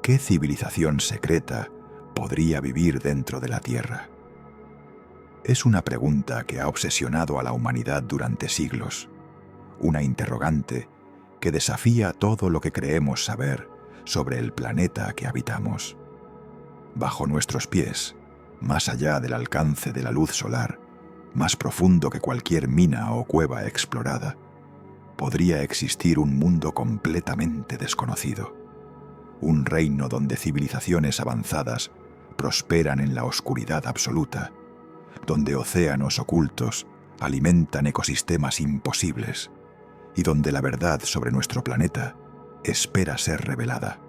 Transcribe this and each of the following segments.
¿qué civilización secreta podría vivir dentro de la Tierra? Es una pregunta que ha obsesionado a la humanidad durante siglos, una interrogante que desafía todo lo que creemos saber sobre el planeta que habitamos. Bajo nuestros pies, más allá del alcance de la luz solar, más profundo que cualquier mina o cueva explorada, podría existir un mundo completamente desconocido, un reino donde civilizaciones avanzadas prosperan en la oscuridad absoluta, donde océanos ocultos alimentan ecosistemas imposibles y donde la verdad sobre nuestro planeta espera ser revelada.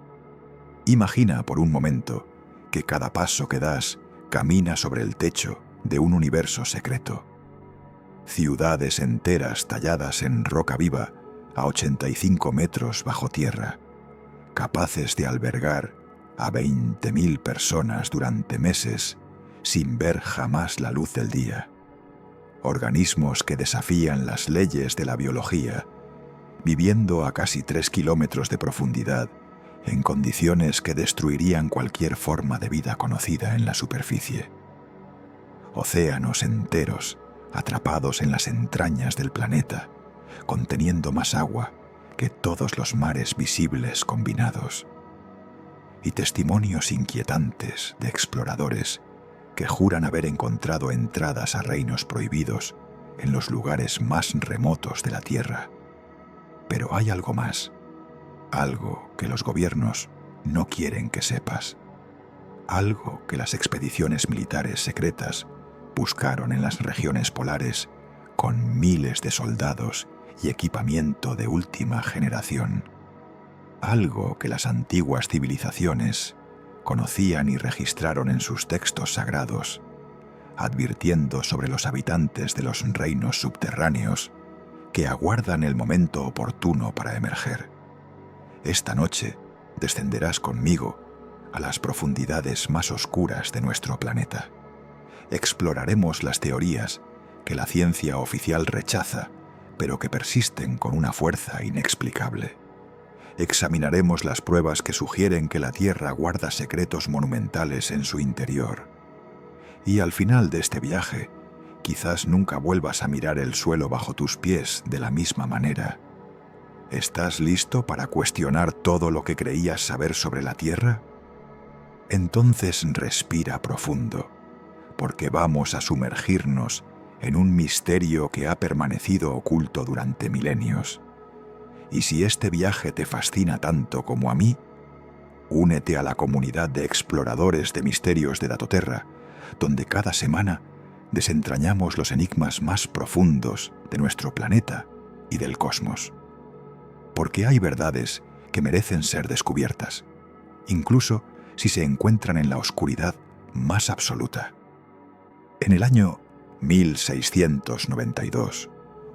Imagina por un momento que cada paso que das camina sobre el techo de un universo secreto. Ciudades enteras talladas en roca viva a 85 metros bajo tierra, capaces de albergar a 20.000 personas durante meses sin ver jamás la luz del día. Organismos que desafían las leyes de la biología, viviendo a casi 3 kilómetros de profundidad en condiciones que destruirían cualquier forma de vida conocida en la superficie. Océanos enteros atrapados en las entrañas del planeta, conteniendo más agua que todos los mares visibles combinados. Y testimonios inquietantes de exploradores que juran haber encontrado entradas a reinos prohibidos en los lugares más remotos de la Tierra. Pero hay algo más, algo que los gobiernos no quieren que sepas, algo que las expediciones militares secretas buscaron en las regiones polares con miles de soldados y equipamiento de última generación, algo que las antiguas civilizaciones conocían y registraron en sus textos sagrados, advirtiendo sobre los habitantes de los reinos subterráneos que aguardan el momento oportuno para emerger. Esta noche descenderás conmigo a las profundidades más oscuras de nuestro planeta. Exploraremos las teorías que la ciencia oficial rechaza, pero que persisten con una fuerza inexplicable. Examinaremos las pruebas que sugieren que la Tierra guarda secretos monumentales en su interior. Y al final de este viaje, quizás nunca vuelvas a mirar el suelo bajo tus pies de la misma manera. ¿Estás listo para cuestionar todo lo que creías saber sobre la Tierra? Entonces respira profundo, porque vamos a sumergirnos en un misterio que ha permanecido oculto durante milenios. Y si este viaje te fascina tanto como a mí, únete a la comunidad de exploradores de misterios de Datoterra, donde cada semana desentrañamos los enigmas más profundos de nuestro planeta y del cosmos. Porque hay verdades que merecen ser descubiertas, incluso si se encuentran en la oscuridad más absoluta. En el año 1692,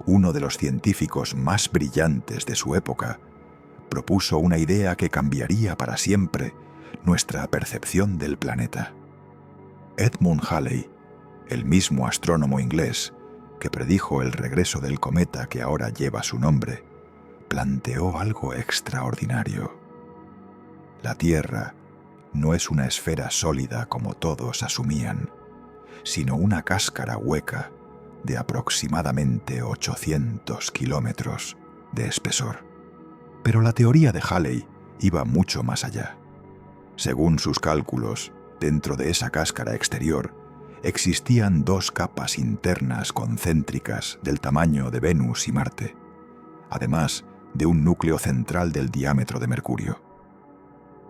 uno de los científicos más brillantes de su época propuso una idea que cambiaría para siempre nuestra percepción del planeta. Edmund Halley, el mismo astrónomo inglés que predijo el regreso del cometa que ahora lleva su nombre, planteó algo extraordinario. La Tierra no es una esfera sólida como todos asumían, sino una cáscara hueca de aproximadamente 800 kilómetros de espesor. Pero la teoría de Halley iba mucho más allá. Según sus cálculos, dentro de esa cáscara exterior existían 2 capas internas concéntricas del tamaño de Venus y Marte, además de un núcleo central del diámetro de Mercurio.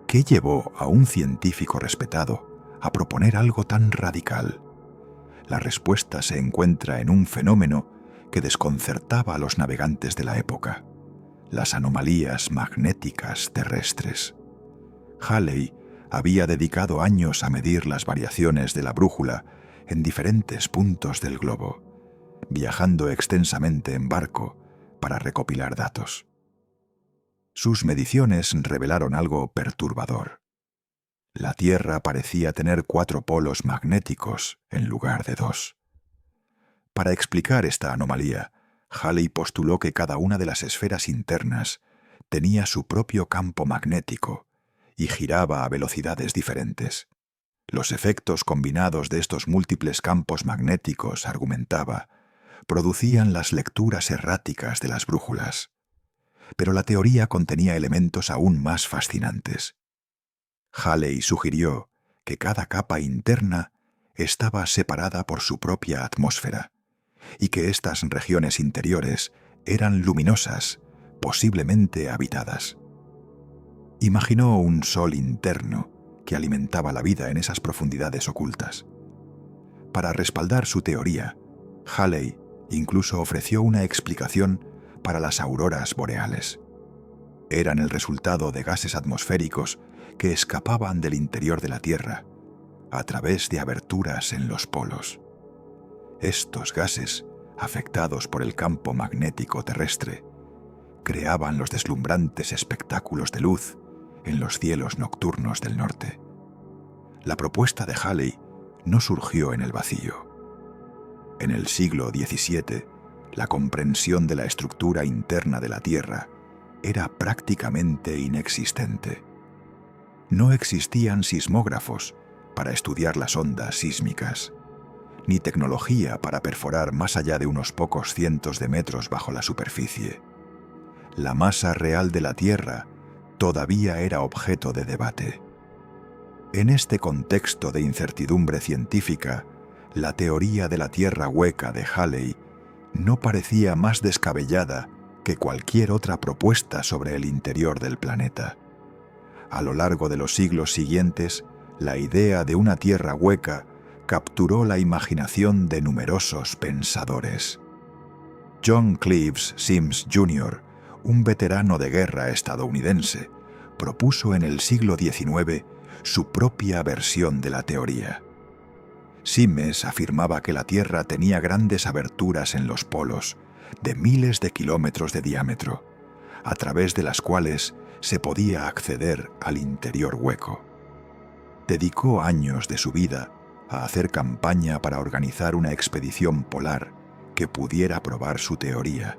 ¿Qué llevó a un científico respetado a proponer algo tan radical? La respuesta se encuentra en un fenómeno que desconcertaba a los navegantes de la época: las anomalías magnéticas terrestres. Halley había dedicado años a medir las variaciones de la brújula en diferentes puntos del globo, viajando extensamente en barco para recopilar datos. Sus mediciones revelaron algo perturbador. La Tierra parecía tener 4 polos magnéticos en lugar de 2. Para explicar esta anomalía, Halley postuló que cada una de las esferas internas tenía su propio campo magnético y giraba a velocidades diferentes. Los efectos combinados de estos múltiples campos magnéticos, argumentaba, producían las lecturas erráticas de las brújulas. Pero la teoría contenía elementos aún más fascinantes. Halley sugirió que cada capa interna estaba separada por su propia atmósfera y que estas regiones interiores eran luminosas, posiblemente habitadas. Imaginó un sol interno que alimentaba la vida en esas profundidades ocultas. Para respaldar su teoría, Halley incluso ofreció una explicación para las auroras boreales. Eran el resultado de gases atmosféricos que escapaban del interior de la Tierra a través de aberturas en los polos. Estos gases, afectados por el campo magnético terrestre, creaban los deslumbrantes espectáculos de luz en los cielos nocturnos del norte. La propuesta de Halley no surgió en el vacío. En el siglo XVII, la comprensión de la estructura interna de la Tierra era prácticamente inexistente. No existían sismógrafos para estudiar las ondas sísmicas, ni tecnología para perforar más allá de unos pocos cientos de metros bajo la superficie. La masa real de la Tierra todavía era objeto de debate. En este contexto de incertidumbre científica, la teoría de la Tierra hueca de Halley no parecía más descabellada que cualquier otra propuesta sobre el interior del planeta. A lo largo de los siglos siguientes, la idea de una Tierra hueca capturó la imaginación de numerosos pensadores. John Cleves Sims Jr., un veterano de guerra estadounidense, propuso en el siglo XIX su propia versión de la teoría. Sims afirmaba que la Tierra tenía grandes aberturas en los polos, de miles de kilómetros de diámetro, a través de las cuales se podía acceder al interior hueco. Dedicó años de su vida a hacer campaña para organizar una expedición polar que pudiera probar su teoría,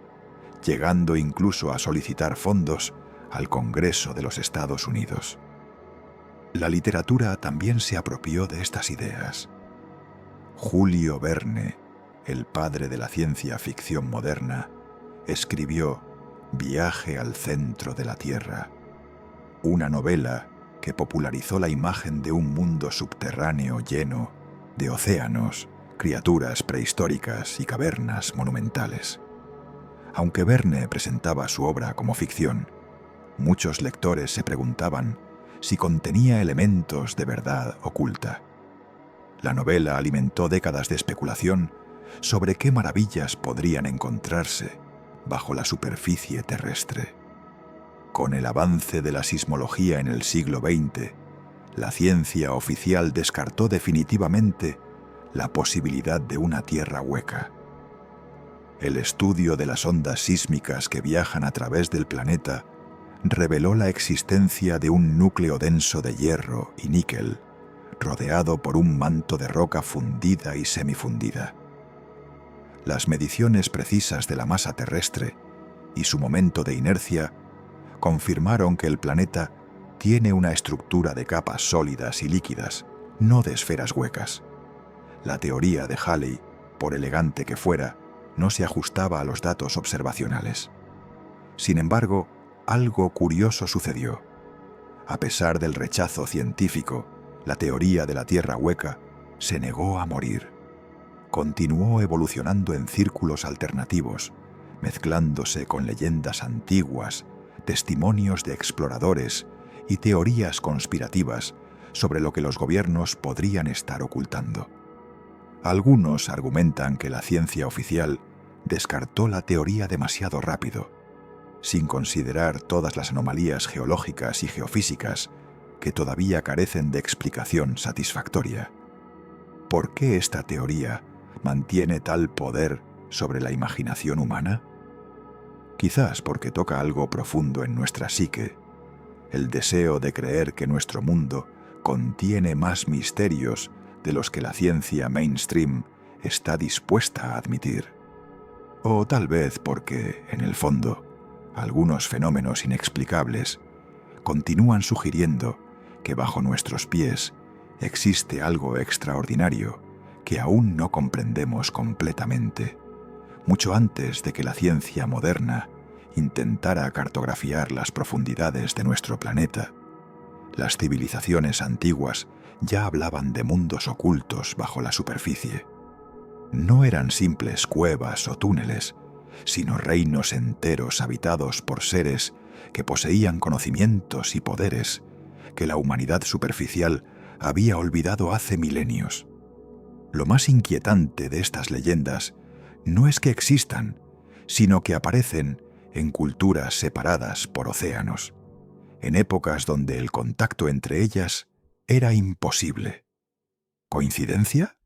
llegando incluso a solicitar fondos al Congreso de los Estados Unidos. La literatura también se apropió de estas ideas. Julio Verne, el padre de la ciencia ficción moderna, escribió Viaje al centro de la Tierra, una novela que popularizó la imagen de un mundo subterráneo lleno de océanos, criaturas prehistóricas y cavernas monumentales. Aunque Verne presentaba su obra como ficción, muchos lectores se preguntaban si contenía elementos de verdad oculta. La novela alimentó décadas de especulación sobre qué maravillas podrían encontrarse bajo la superficie terrestre. Con el avance de la sismología en el siglo XX, la ciencia oficial descartó definitivamente la posibilidad de una Tierra hueca. El estudio de las ondas sísmicas que viajan a través del planeta reveló la existencia de un núcleo denso de hierro y níquel, rodeado por un manto de roca fundida y semifundida. Las mediciones precisas de la masa terrestre y su momento de inercia confirmaron que el planeta tiene una estructura de capas sólidas y líquidas, no de esferas huecas. La teoría de Halley, por elegante que fuera, no se ajustaba a los datos observacionales. Sin embargo, algo curioso sucedió. A pesar del rechazo científico, la teoría de la Tierra hueca se negó a morir. Continuó evolucionando en círculos alternativos, mezclándose con leyendas antiguas, testimonios de exploradores y teorías conspirativas sobre lo que los gobiernos podrían estar ocultando. Algunos argumentan que la ciencia oficial descartó la teoría demasiado rápido, sin considerar todas las anomalías geológicas y geofísicas que todavía carecen de explicación satisfactoria. ¿Por qué esta teoría mantiene tal poder sobre la imaginación humana? Quizás porque toca algo profundo en nuestra psique, el deseo de creer que nuestro mundo contiene más misterios de los que la ciencia mainstream está dispuesta a admitir. O tal vez porque, en el fondo, algunos fenómenos inexplicables continúan sugiriendo que bajo nuestros pies existe algo extraordinario que aún no comprendemos completamente, mucho antes de que la ciencia moderna intentara cartografiar las profundidades de nuestro planeta. Las civilizaciones antiguas ya hablaban de mundos ocultos bajo la superficie. No eran simples cuevas o túneles, sino reinos enteros habitados por seres que poseían conocimientos y poderes que la humanidad superficial había olvidado hace milenios. Lo más inquietante de estas leyendas no es que existan, sino que aparecen en culturas separadas por océanos, en épocas donde el contacto entre ellas era imposible. ¿Coincidencia?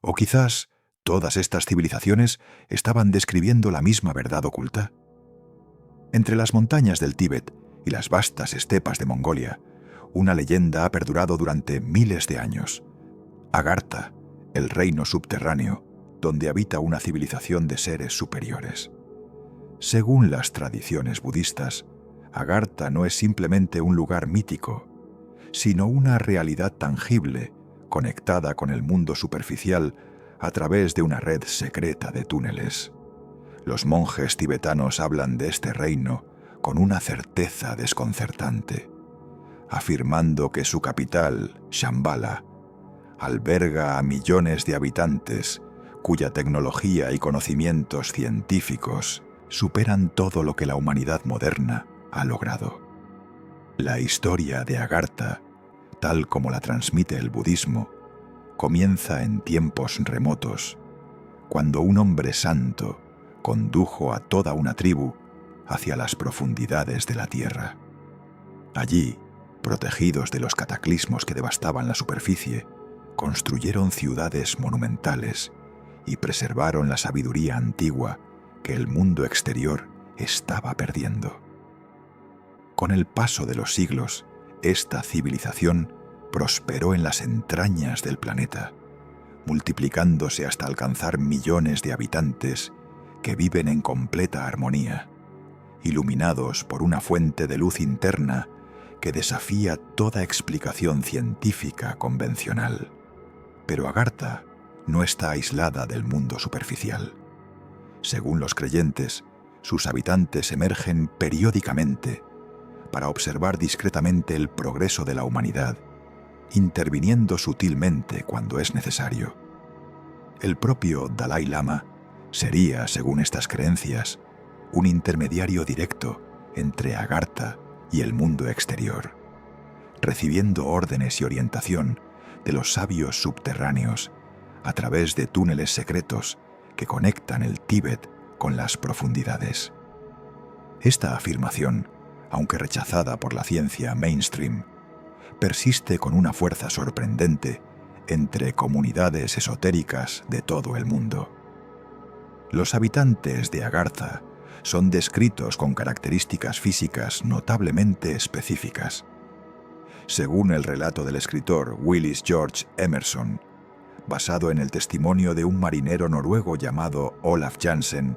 ¿O quizás todas estas civilizaciones estaban describiendo la misma verdad oculta? Entre las montañas del Tíbet y las vastas estepas de Mongolia, una leyenda ha perdurado durante miles de años. Agartha, el reino subterráneo, donde habita una civilización de seres superiores. Según las tradiciones budistas, Agartha no es simplemente un lugar mítico, sino una realidad tangible, conectada con el mundo superficial a través de una red secreta de túneles. Los monjes tibetanos hablan de este reino con una certeza desconcertante, afirmando que su capital, Shambhala, alberga a millones de habitantes cuya tecnología y conocimientos científicos superan todo lo que la humanidad moderna ha logrado. La historia de Agartha, tal como la transmite el budismo, comienza en tiempos remotos, cuando un hombre santo condujo a toda una tribu hacia las profundidades de la tierra. Allí, protegidos de los cataclismos que devastaban la superficie, construyeron ciudades monumentales y preservaron la sabiduría antigua que el mundo exterior estaba perdiendo. Con el paso de los siglos, esta civilización prosperó en las entrañas del planeta, multiplicándose hasta alcanzar millones de habitantes que viven en completa armonía, iluminados por una fuente de luz interna que desafía toda explicación científica convencional. Pero Agartha no está aislada del mundo superficial. Según los creyentes, sus habitantes emergen periódicamente para observar discretamente el progreso de la humanidad, interviniendo sutilmente cuando es necesario. El propio Dalai Lama sería, según estas creencias, un intermediario directo entre Agartha y el mundo exterior, recibiendo órdenes y orientación de los sabios subterráneos a través de túneles secretos que conectan el Tíbet con las profundidades. Esta afirmación, aunque rechazada por la ciencia mainstream, persiste con una fuerza sorprendente entre comunidades esotéricas de todo el mundo. Los habitantes de Agartha son descritos con características físicas notablemente específicas. Según el relato del escritor Willis George Emerson, basado en el testimonio de un marinero noruego llamado Olaf Jansen,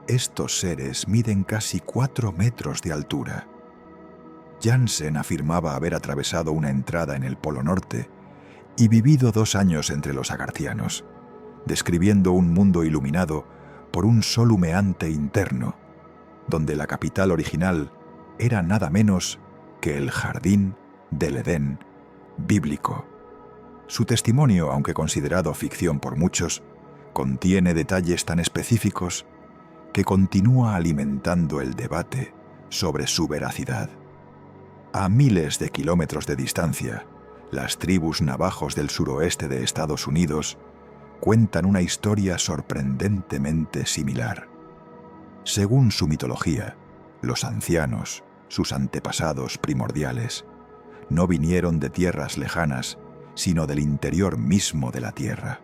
estos seres miden casi 4 metros de altura. Jansen afirmaba haber atravesado una entrada en el Polo Norte y vivido 2 años entre los agarthianos, describiendo un mundo iluminado por un sol humeante interno, donde la capital original era nada menos que el jardín del Edén bíblico. Su testimonio, aunque considerado ficción por muchos, contiene detalles tan específicos que continúa alimentando el debate sobre su veracidad. A miles de kilómetros de distancia, las tribus navajos del suroeste de Estados Unidos cuentan una historia sorprendentemente similar. Según su mitología, los ancianos, sus antepasados primordiales, no vinieron de tierras lejanas, sino del interior mismo de la tierra.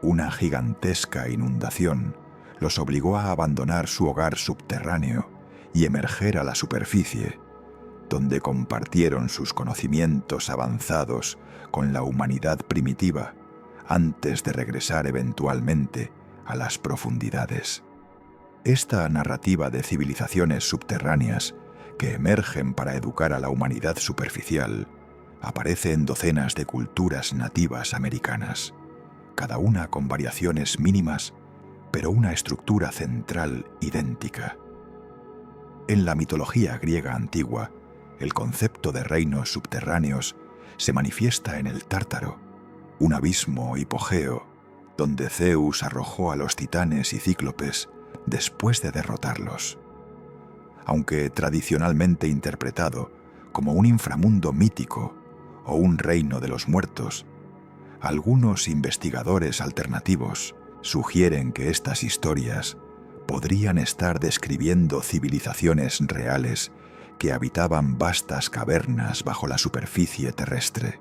Una gigantesca inundación los obligó a abandonar su hogar subterráneo y emerger a la superficie, donde compartieron sus conocimientos avanzados con la humanidad primitiva antes de regresar eventualmente a las profundidades. Esta narrativa de civilizaciones subterráneas que emergen para educar a la humanidad superficial aparece en docenas de culturas nativas americanas, cada una con variaciones mínimas, pero una estructura central idéntica. En la mitología griega antigua, el concepto de reinos subterráneos se manifiesta en el Tártaro, un abismo hipogeo donde Zeus arrojó a los titanes y cíclopes después de derrotarlos. Aunque tradicionalmente interpretado como un inframundo mítico o un reino de los muertos, algunos investigadores alternativos sugieren que estas historias podrían estar describiendo civilizaciones reales que habitaban vastas cavernas bajo la superficie terrestre.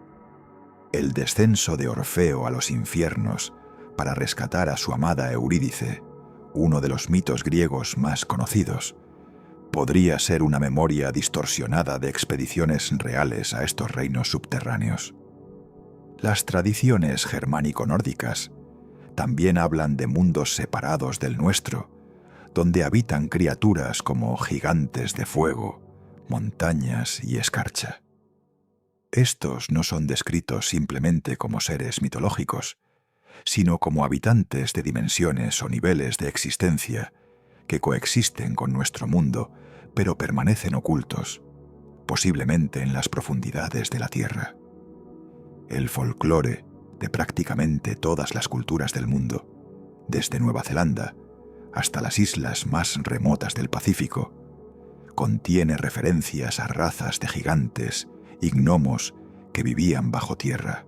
El descenso de Orfeo a los infiernos para rescatar a su amada Eurídice, uno de los mitos griegos más conocidos, podría ser una memoria distorsionada de expediciones reales a estos reinos subterráneos. Las tradiciones germánico-nórdicas también hablan de mundos separados del nuestro, donde habitan criaturas como gigantes de fuego, montañas y escarcha. Estos no son descritos simplemente como seres mitológicos, sino como habitantes de dimensiones o niveles de existencia que coexisten con nuestro mundo, pero permanecen ocultos, posiblemente en las profundidades de la Tierra. El folclore de prácticamente todas las culturas del mundo, desde Nueva Zelanda hasta las islas más remotas del Pacífico, contiene referencias a razas de gigantes y gnomos que vivían bajo tierra.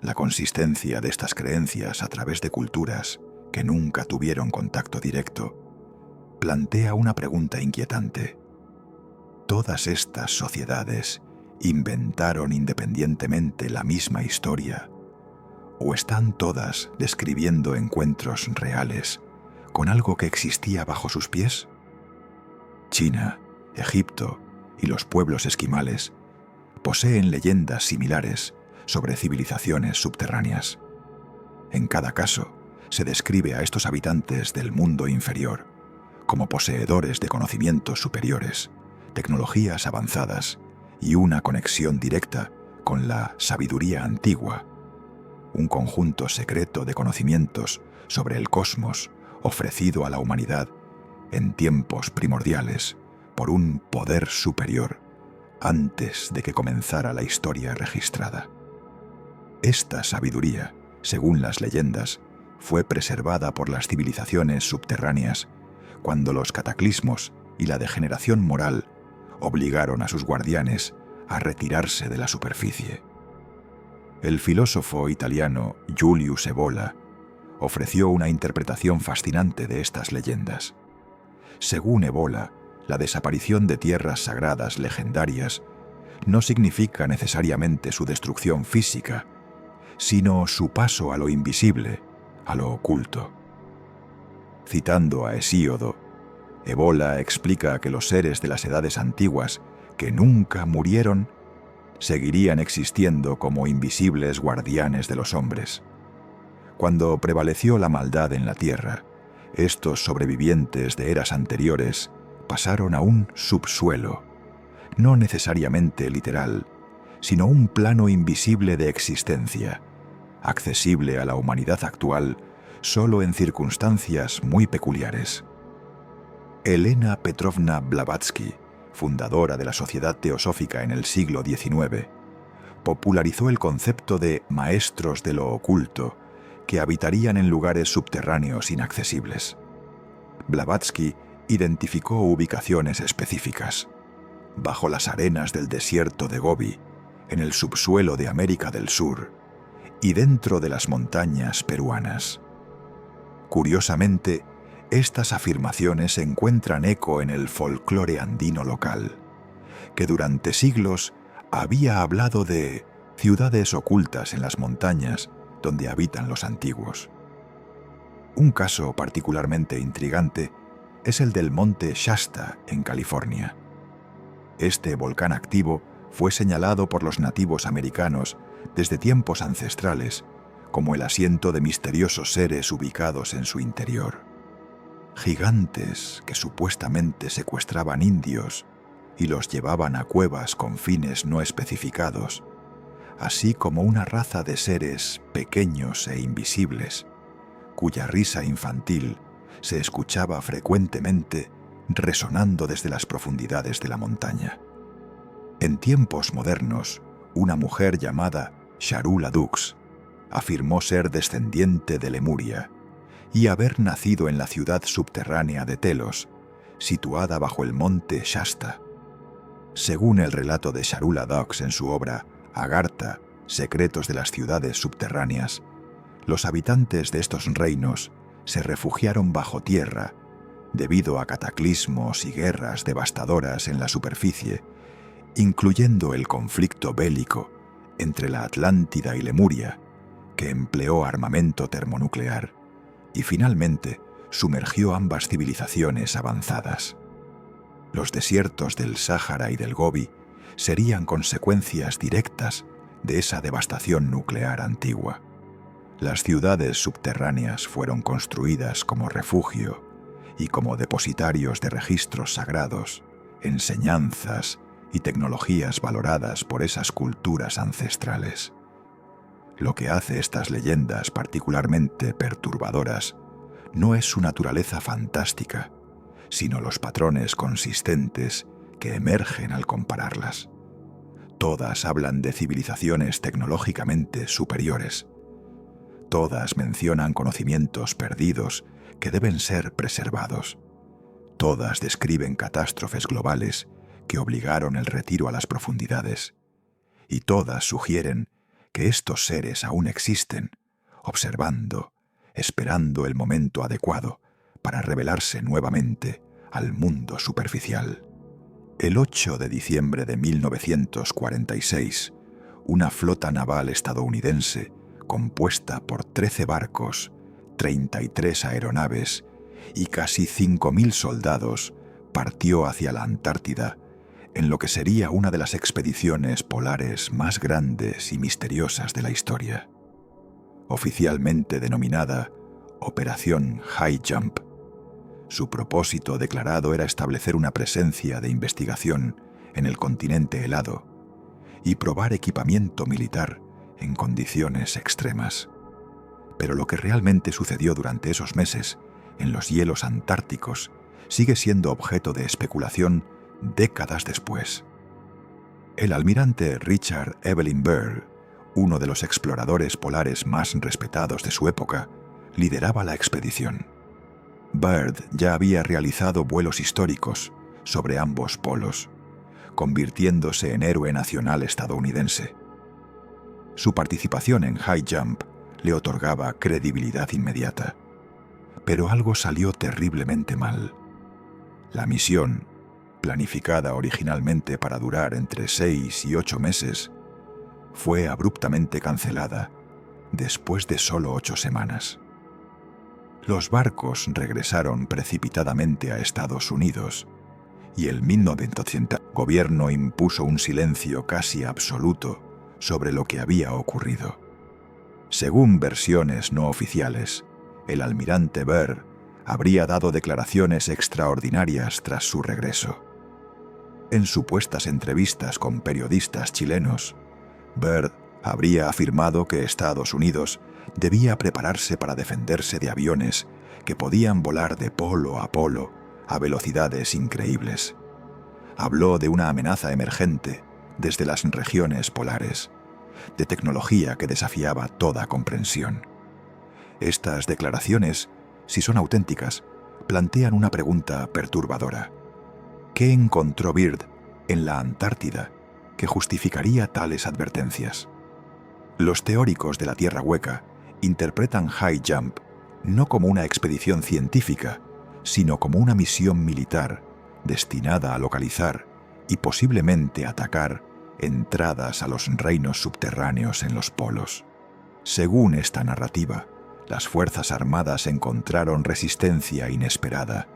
La consistencia de estas creencias a través de culturas que nunca tuvieron contacto directo plantea una pregunta inquietante. ¿Todas estas sociedades inventaron independientemente la misma historia? ¿O están todas describiendo encuentros reales con algo que existía bajo sus pies? China, Egipto y los pueblos esquimales poseen leyendas similares sobre civilizaciones subterráneas. En cada caso, se describe a estos habitantes del mundo inferior como poseedores de conocimientos superiores, tecnologías avanzadas y una conexión directa con la sabiduría antigua, un conjunto secreto de conocimientos sobre el cosmos ofrecido a la humanidad en tiempos primordiales por un poder superior antes de que comenzara la historia registrada. Esta sabiduría, según las leyendas, fue preservada por las civilizaciones subterráneas cuando los cataclismos y la degeneración moral obligaron a sus guardianes a retirarse de la superficie. El filósofo italiano Julius Evola ofreció una interpretación fascinante de estas leyendas. Según Evola, la desaparición de tierras sagradas legendarias no significa necesariamente su destrucción física, sino su paso a lo invisible, a lo oculto. Citando a Hesíodo, Evola explica que los seres de las edades antiguas que nunca murieron seguirían existiendo como invisibles guardianes de los hombres. Cuando prevaleció la maldad en la tierra, estos sobrevivientes de eras anteriores pasaron a un subsuelo, no necesariamente literal, sino un plano invisible de existencia, accesible a la humanidad actual solo en circunstancias muy peculiares. Elena Petrovna Blavatsky, fundadora de la Sociedad Teosófica en el siglo XIX, popularizó el concepto de maestros de lo oculto que habitarían en lugares subterráneos inaccesibles. Blavatsky identificó ubicaciones específicas: bajo las arenas del desierto de Gobi, en el subsuelo de América del Sur y dentro de las montañas peruanas. Curiosamente, estas afirmaciones encuentran eco en el folclore andino local, que durante siglos había hablado de ciudades ocultas en las montañas donde habitan los antiguos. Un caso particularmente intrigante es el del monte Shasta, en California. Este volcán activo fue señalado por los nativos americanos desde tiempos ancestrales como el asiento de misteriosos seres ubicados en su interior. Gigantes que supuestamente secuestraban indios y los llevaban a cuevas con fines no especificados así como una raza de seres pequeños e invisibles, cuya risa infantil se escuchaba frecuentemente resonando desde las profundidades de la montaña. En tiempos modernos, una mujer llamada Sharula Dux afirmó ser descendiente de Lemuria y haber nacido en la ciudad subterránea de Telos, situada bajo el monte Shasta. Según el relato de Sharula Dux en su obra Agartha, Secretos de las ciudades subterráneas, los habitantes de estos reinos se refugiaron bajo tierra debido a cataclismos y guerras devastadoras en la superficie, incluyendo el conflicto bélico entre la Atlántida y Lemuria, que empleó armamento termonuclear y finalmente sumergió ambas civilizaciones avanzadas. Los desiertos del Sáhara y del Gobi serían consecuencias directas de esa devastación nuclear antigua. Las ciudades subterráneas fueron construidas como refugio y como depositarios de registros sagrados, enseñanzas y tecnologías valoradas por esas culturas ancestrales. Lo que hace estas leyendas particularmente perturbadoras no es su naturaleza fantástica, sino los patrones consistentes que emergen al compararlas. Todas hablan de civilizaciones tecnológicamente superiores. Todas mencionan conocimientos perdidos que deben ser preservados. Todas describen catástrofes globales que obligaron el retiro a las profundidades. Y todas sugieren que estos seres aún existen, observando, esperando el momento adecuado para revelarse nuevamente al mundo superficial. El 8 de diciembre de 1946, una flota naval estadounidense compuesta por 13 barcos, 33 aeronaves y casi 5.000 soldados partió hacia la Antártida en lo que sería una de las expediciones polares más grandes y misteriosas de la historia. Oficialmente denominada Operación High Jump, su propósito declarado era establecer una presencia de investigación en el continente helado y probar equipamiento militar en condiciones extremas. Pero lo que realmente sucedió durante esos meses en los hielos antárticos sigue siendo objeto de especulación décadas después. El almirante Richard Evelyn Byrd, uno de los exploradores polares más respetados de su época, lideraba la expedición. Byrd ya había realizado vuelos históricos sobre ambos polos, convirtiéndose en héroe nacional estadounidense. Su participación en High Jump le otorgaba credibilidad inmediata. Pero algo salió terriblemente mal. La misión, planificada originalmente para durar entre 6 y 8 meses, fue abruptamente cancelada después de solo 8 semanas. Los barcos regresaron precipitadamente a Estados Unidos y el 1980 el gobierno impuso un silencio casi absoluto sobre lo que había ocurrido. Según versiones no oficiales, el almirante Byrd habría dado declaraciones extraordinarias tras su regreso. En supuestas entrevistas con periodistas chilenos, Byrd habría afirmado que Estados Unidos debía prepararse para defenderse de aviones que podían volar de polo a velocidades increíbles. Habló de una amenaza emergente desde las regiones polares, de tecnología que desafiaba toda comprensión. Estas declaraciones, si son auténticas, plantean una pregunta perturbadora. ¿Qué encontró Byrd en la Antártida que justificaría tales advertencias? Los teóricos de la Tierra Hueca interpretan High Jump no como una expedición científica, sino como una misión militar destinada a localizar y posiblemente atacar entradas a los reinos subterráneos en los polos. Según esta narrativa, las Fuerzas Armadas encontraron resistencia inesperada,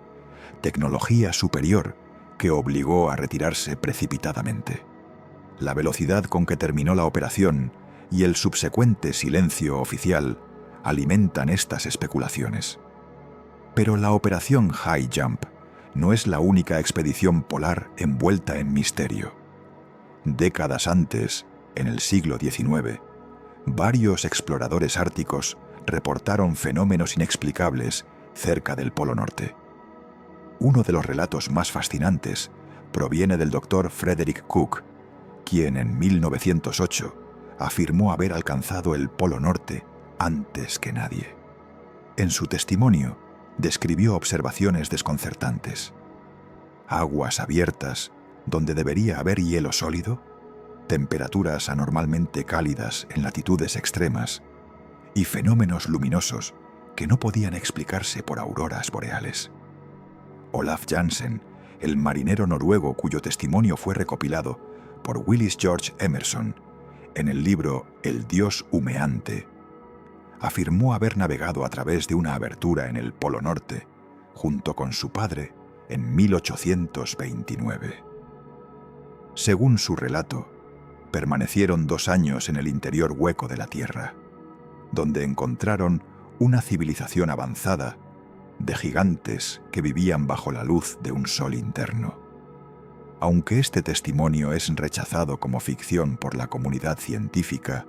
tecnología superior que obligó a retirarse precipitadamente. La velocidad con que terminó la operación y el subsecuente silencio oficial alimentan estas especulaciones. Pero la operación High Jump no es la única expedición polar envuelta en misterio. Décadas antes, En el siglo XIX, varios exploradores árticos reportaron fenómenos inexplicables cerca del Polo Norte. Uno de los relatos más fascinantes proviene del doctor Frederick Cook, quien en 1908 afirmó haber alcanzado el Polo Norte antes que nadie. En su testimonio, describió observaciones desconcertantes. Aguas abiertas donde debería haber hielo sólido, temperaturas anormalmente cálidas en latitudes extremas y fenómenos luminosos que no podían explicarse por auroras boreales. Olaf Jansen, el marinero noruego cuyo testimonio fue recopilado por Willis George Emerson en el libro El Dios humeante, afirmó haber navegado a través de una abertura en el Polo Norte junto con su padre en 1829. Según su relato, permanecieron 2 años en el interior hueco de la Tierra, donde encontraron una civilización avanzada de gigantes que vivían bajo la luz de un sol interno. Aunque este testimonio es rechazado como ficción por la comunidad científica,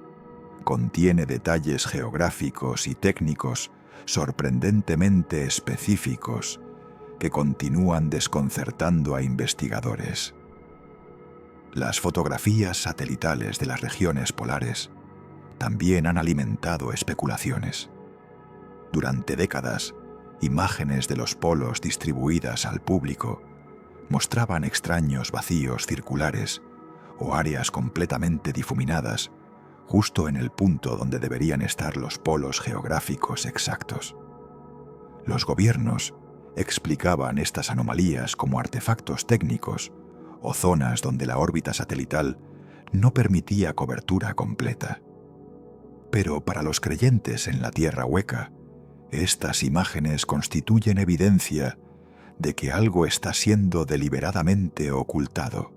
contiene detalles geográficos y técnicos sorprendentemente específicos que continúan desconcertando a investigadores. Las fotografías satelitales de las regiones polares también han alimentado especulaciones. Durante décadas, imágenes de los polos distribuidas al público mostraban extraños vacíos circulares o áreas completamente difuminadas justo en el punto donde deberían estar los polos geográficos exactos. Los gobiernos explicaban estas anomalías como artefactos técnicos o zonas donde la órbita satelital no permitía cobertura completa. Pero para los creyentes en la Tierra hueca, estas imágenes constituyen evidencia de que algo está siendo deliberadamente ocultado.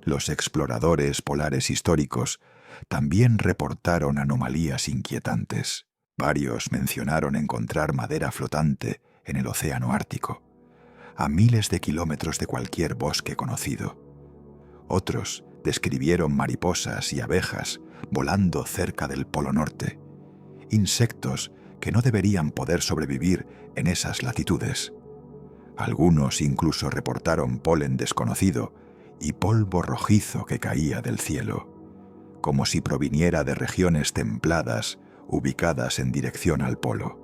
Los exploradores polares históricos también reportaron anomalías inquietantes. Varios mencionaron encontrar madera flotante en el océano Ártico, a miles de kilómetros de cualquier bosque conocido. Otros describieron mariposas y abejas volando cerca del Polo Norte, insectos que no deberían poder sobrevivir en esas latitudes. Algunos incluso reportaron polen desconocido y polvo rojizo que caía del cielo, como si proviniera de regiones templadas ubicadas en dirección al polo.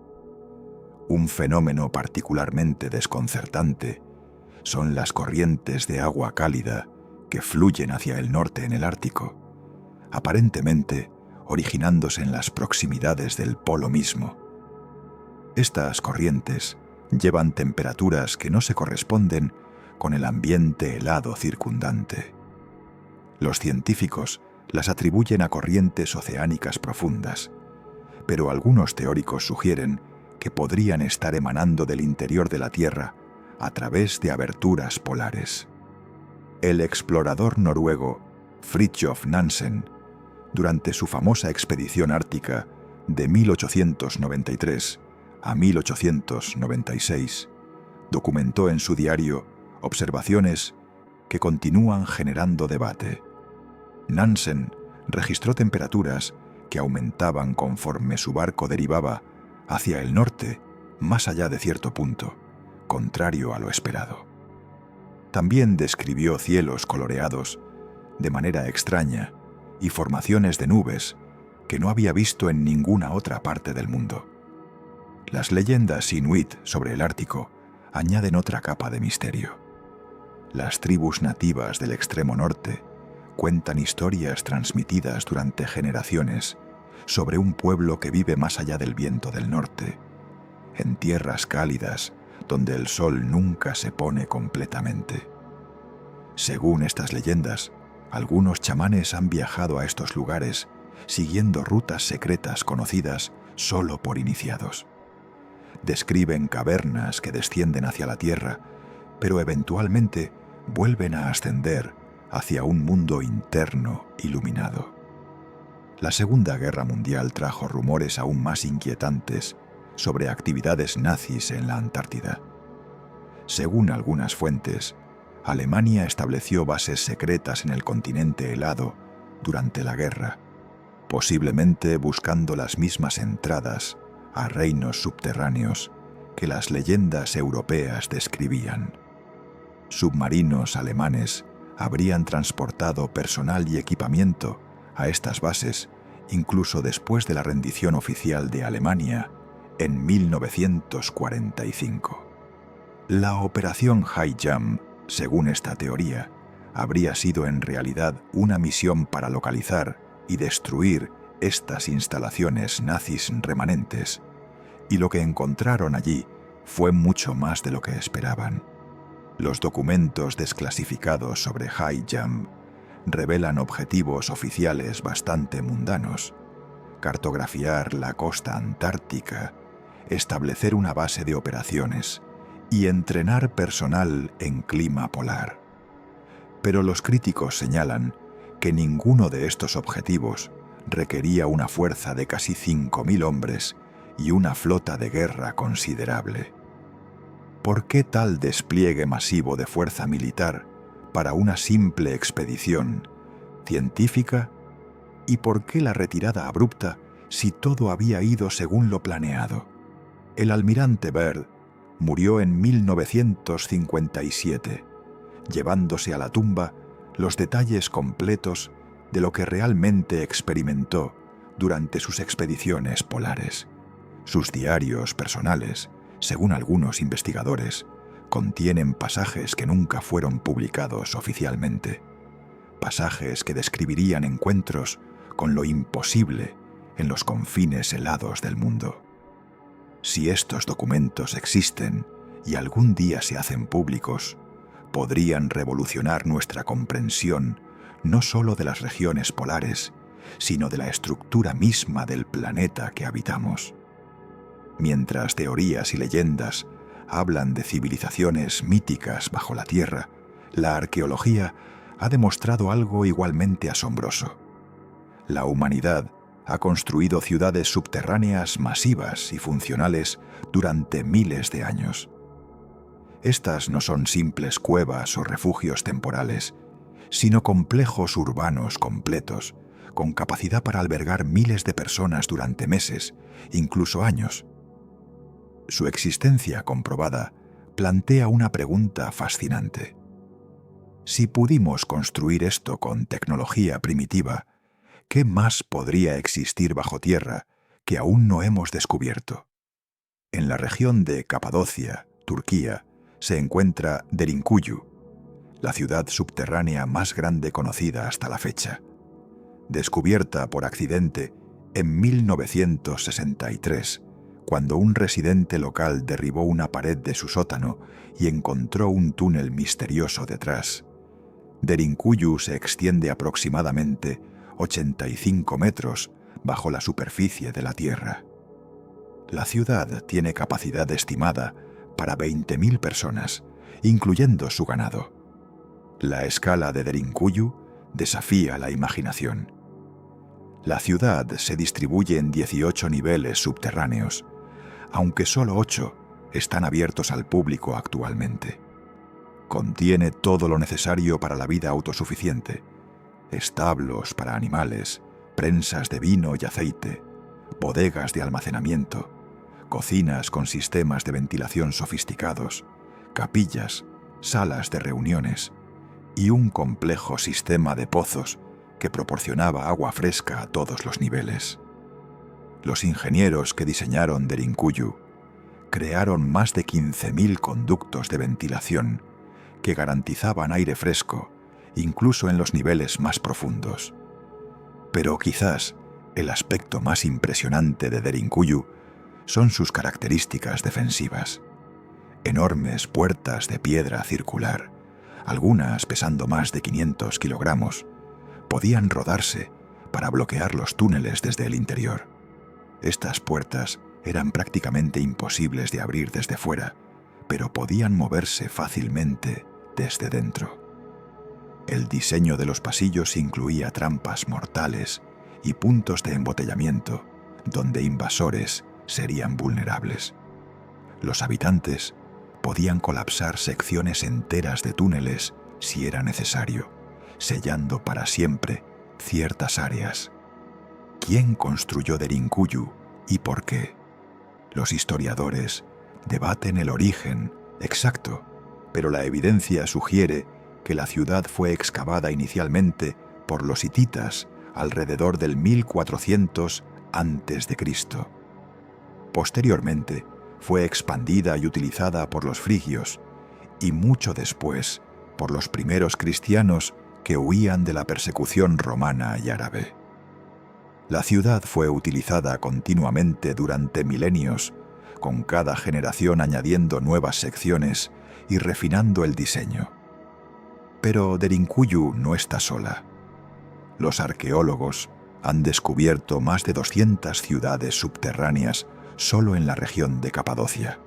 Un fenómeno particularmente desconcertante son las corrientes de agua cálida que fluyen hacia el norte en el Ártico, aparentemente originándose en las proximidades del polo mismo. Estas corrientes llevan temperaturas que no se corresponden con el ambiente helado circundante. Los científicos las atribuyen a corrientes oceánicas profundas, pero algunos teóricos sugieren que podrían estar emanando del interior de la Tierra a través de aberturas polares. El explorador noruego Fridtjof Nansen, durante su famosa expedición ártica de 1893 a 1896, documentó en su diario observaciones que continúan generando debate. Nansen registró temperaturas que aumentaban conforme su barco derivaba hacia el norte más allá de cierto punto, contrario a lo esperado. También describió cielos coloreados de manera extraña y formaciones de nubes que no había visto en ninguna otra parte del mundo. Las leyendas inuit sobre el Ártico añaden otra capa de misterio. Las tribus nativas del extremo norte cuentan historias transmitidas durante generaciones sobre un pueblo que vive más allá del viento del norte, en tierras cálidas donde el sol nunca se pone completamente. Según estas leyendas, algunos chamanes han viajado a estos lugares siguiendo rutas secretas conocidas solo por iniciados. Describen cavernas que descienden hacia la tierra, pero eventualmente vuelven a ascender hacia un mundo interno iluminado. La Segunda Guerra Mundial trajo rumores aún más inquietantes sobre actividades nazis en la Antártida. Según algunas fuentes, Alemania estableció bases secretas en el continente helado durante la guerra, posiblemente buscando las mismas entradas a reinos subterráneos que las leyendas europeas describían. Submarinos alemanes habrían transportado personal y equipamiento a estas bases incluso después de la rendición oficial de Alemania en 1945. La operación High Jump, según esta teoría, habría sido en realidad una misión para localizar y destruir estas instalaciones nazis remanentes, y lo que encontraron allí fue mucho más de lo que esperaban. Los documentos desclasificados sobre High Jump revelan objetivos oficiales bastante mundanos: cartografiar la costa antártica, establecer una base de operaciones y entrenar personal en clima polar. Pero los críticos señalan que ninguno de estos objetivos requería una fuerza de casi 5.000 hombres y una flota de guerra considerable. ¿Por qué tal despliegue masivo de fuerza militar para una simple expedición científica? ¿Y por qué la retirada abrupta si todo había ido según lo planeado? El almirante Byrd murió en 1957, llevándose a la tumba los detalles completos de lo que realmente experimentó durante sus expediciones polares. Sus diarios personales, según algunos investigadores, contienen pasajes que nunca fueron publicados oficialmente. Pasajes que describirían encuentros con lo imposible en los confines helados del mundo. Si estos documentos existen y algún día se hacen públicos, podrían revolucionar nuestra comprensión no solo de las regiones polares, sino de la estructura misma del planeta que habitamos. Mientras teorías y leyendas hablan de civilizaciones míticas bajo la Tierra, la arqueología ha demostrado algo igualmente asombroso. La humanidad ha construido ciudades subterráneas masivas y funcionales durante miles de años. Estas no son simples cuevas o refugios temporales, sino complejos urbanos completos, con capacidad para albergar miles de personas durante meses, incluso años. Su existencia comprobada plantea una pregunta fascinante. Si pudimos construir esto con tecnología primitiva, ¿qué más podría existir bajo tierra que aún no hemos descubierto? En la región de Capadocia, Turquía, se encuentra Derinkuyu, la ciudad subterránea más grande conocida hasta la fecha. Descubierta por accidente en 1963, cuando un residente local derribó una pared de su sótano y encontró un túnel misterioso detrás. Derinkuyu se extiende aproximadamente 85 metros bajo la superficie de la Tierra. La ciudad tiene capacidad estimada para 20.000 personas, incluyendo su ganado. La escala de Derinkuyu desafía la imaginación. La ciudad se distribuye en 18 niveles subterráneos, aunque solo 8 están abiertos al público actualmente. Contiene todo lo necesario para la vida autosuficiente: establos para animales, prensas de vino y aceite, bodegas de almacenamiento, cocinas con sistemas de ventilación sofisticados, capillas, salas de reuniones y un complejo sistema de pozos que proporcionaba agua fresca a todos los niveles. Los ingenieros que diseñaron Derinkuyu crearon más de 15.000 conductos de ventilación que garantizaban aire fresco, incluso en los niveles más profundos. Pero quizás el aspecto más impresionante de Derinkuyu son sus características defensivas. Enormes puertas de piedra circular, algunas pesando más de 500 kilogramos, podían rodarse para bloquear los túneles desde el interior. Estas puertas eran prácticamente imposibles de abrir desde fuera, pero podían moverse fácilmente desde dentro. El diseño de los pasillos incluía trampas mortales y puntos de embotellamiento donde invasores serían vulnerables. Los habitantes podían colapsar secciones enteras de túneles si era necesario, sellando para siempre ciertas áreas. ¿Quién construyó Derinkuyu y por qué? Los historiadores debaten el origen exacto, pero la evidencia sugiere que la ciudad fue excavada inicialmente por los hititas alrededor del 1400 a.C. Posteriormente, fue expandida y utilizada por los frigios y mucho después por los primeros cristianos que huían de la persecución romana y árabe. La ciudad fue utilizada continuamente durante milenios, con cada generación añadiendo nuevas secciones y refinando el diseño. Pero Derinkuyu no está sola. Los arqueólogos han descubierto más de 200 ciudades subterráneas solo en la región de Capadocia.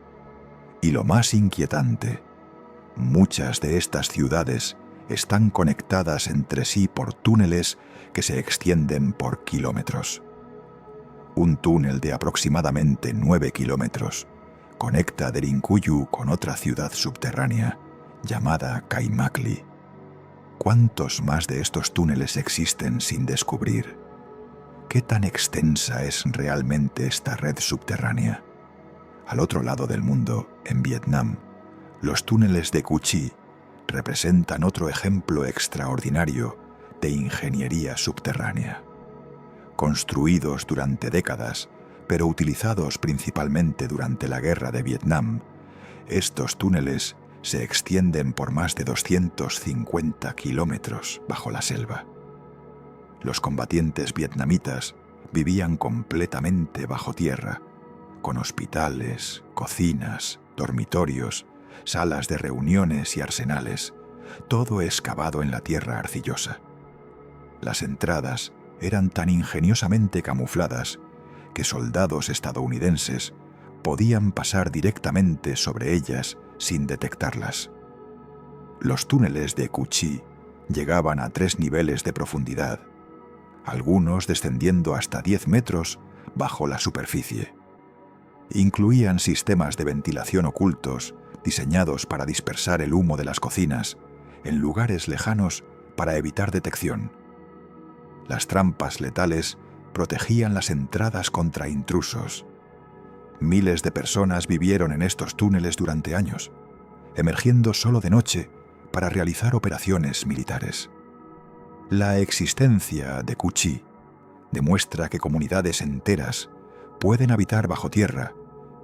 Y lo más inquietante, muchas de estas ciudades están conectadas entre sí por túneles que se extienden por kilómetros. Un túnel de aproximadamente 9 kilómetros conecta Derinkuyu con otra ciudad subterránea llamada Kaimakli. ¿Cuántos más de estos túneles existen sin descubrir? ¿Qué tan extensa es realmente esta red subterránea? Al otro lado del mundo, en Vietnam, los túneles de Cu Chi representan otro ejemplo extraordinario de ingeniería subterránea. Construidos durante décadas, pero utilizados principalmente durante la Guerra de Vietnam, estos túneles se extienden por más de 250 kilómetros bajo la selva. Los combatientes vietnamitas vivían completamente bajo tierra, con hospitales, cocinas, dormitorios, salas de reuniones y arsenales, todo excavado en la tierra arcillosa. Las entradas eran tan ingeniosamente camufladas que soldados estadounidenses podían pasar directamente sobre ellas sin detectarlas. Los túneles de Cu Chi llegaban a 3 niveles de profundidad, algunos descendiendo hasta 10 metros bajo la superficie. Incluían sistemas de ventilación ocultos diseñados para dispersar el humo de las cocinas en lugares lejanos para evitar detección. Las trampas letales protegían las entradas contra intrusos. Miles de personas vivieron en estos túneles durante años, emergiendo solo de noche para realizar operaciones militares. La existencia de Cu Chi demuestra que comunidades enteras pueden habitar bajo tierra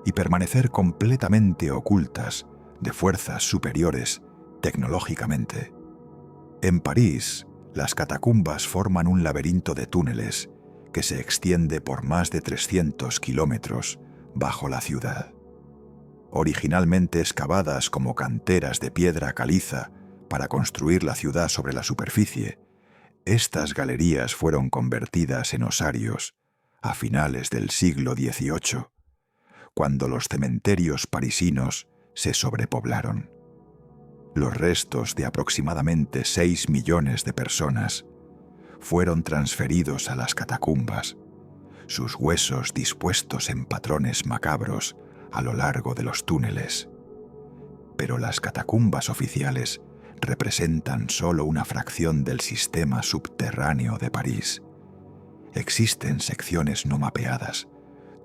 y permanecer completamente ocultas de fuerzas superiores tecnológicamente. En París, las catacumbas forman un laberinto de túneles que se extiende por más de 300 kilómetros bajo la ciudad. Originalmente excavadas como canteras de piedra caliza para construir la ciudad sobre la superficie, estas galerías fueron convertidas en osarios a finales del siglo XVIII, cuando los cementerios parisinos se sobrepoblaron. Los restos de aproximadamente 6 millones de personas fueron transferidos a las catacumbas, sus huesos dispuestos en patrones macabros a lo largo de los túneles. Pero las catacumbas oficiales representan solo una fracción del sistema subterráneo de París. Existen secciones no mapeadas,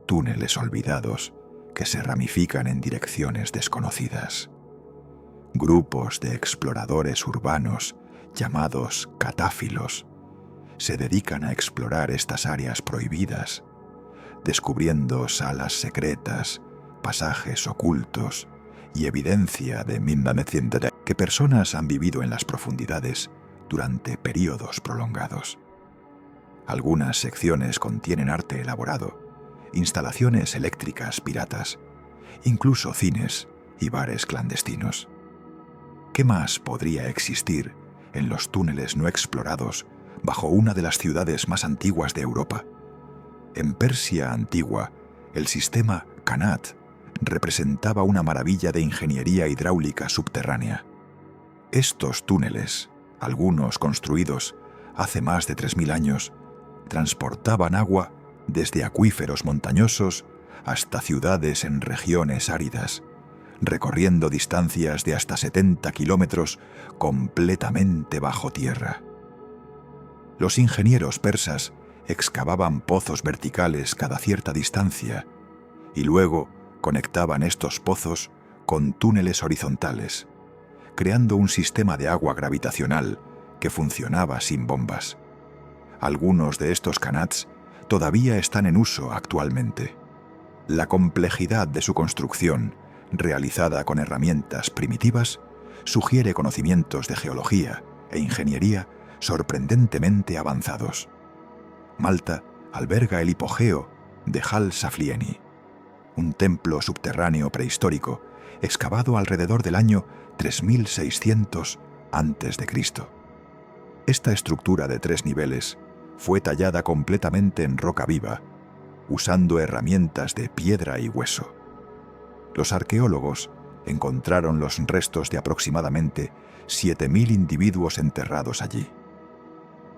túneles olvidados, que se ramifican en direcciones desconocidas. Grupos de exploradores urbanos, llamados catáfilos, se dedican a explorar estas áreas prohibidas, descubriendo salas secretas, pasajes ocultos y evidencia de que personas han vivido en las profundidades durante periodos prolongados. Algunas secciones contienen arte elaborado, instalaciones eléctricas piratas, incluso cines y bares clandestinos. ¿Qué más podría existir en los túneles no explorados bajo una de las ciudades más antiguas de Europa? En Persia antigua, el sistema Qanat representaba una maravilla de ingeniería hidráulica subterránea. Estos túneles, algunos construidos hace más de 3000 años, transportaban agua desde acuíferos montañosos hasta ciudades en regiones áridas, recorriendo distancias de hasta 70 kilómetros completamente bajo tierra. Los ingenieros persas excavaban pozos verticales cada cierta distancia y luego conectaban estos pozos con túneles horizontales, creando un sistema de agua gravitacional que funcionaba sin bombas. Algunos de estos qanats todavía están en uso actualmente. La complejidad de su construcción, realizada con herramientas primitivas, sugiere conocimientos de geología e ingeniería sorprendentemente avanzados. Malta alberga el hipogeo de Hal Saflieni, un templo subterráneo prehistórico excavado alrededor del año 3600 a.C. Esta estructura de 3 niveles fue tallada completamente en roca viva, usando herramientas de piedra y hueso. Los arqueólogos encontraron los restos de aproximadamente 7.000 individuos enterrados allí.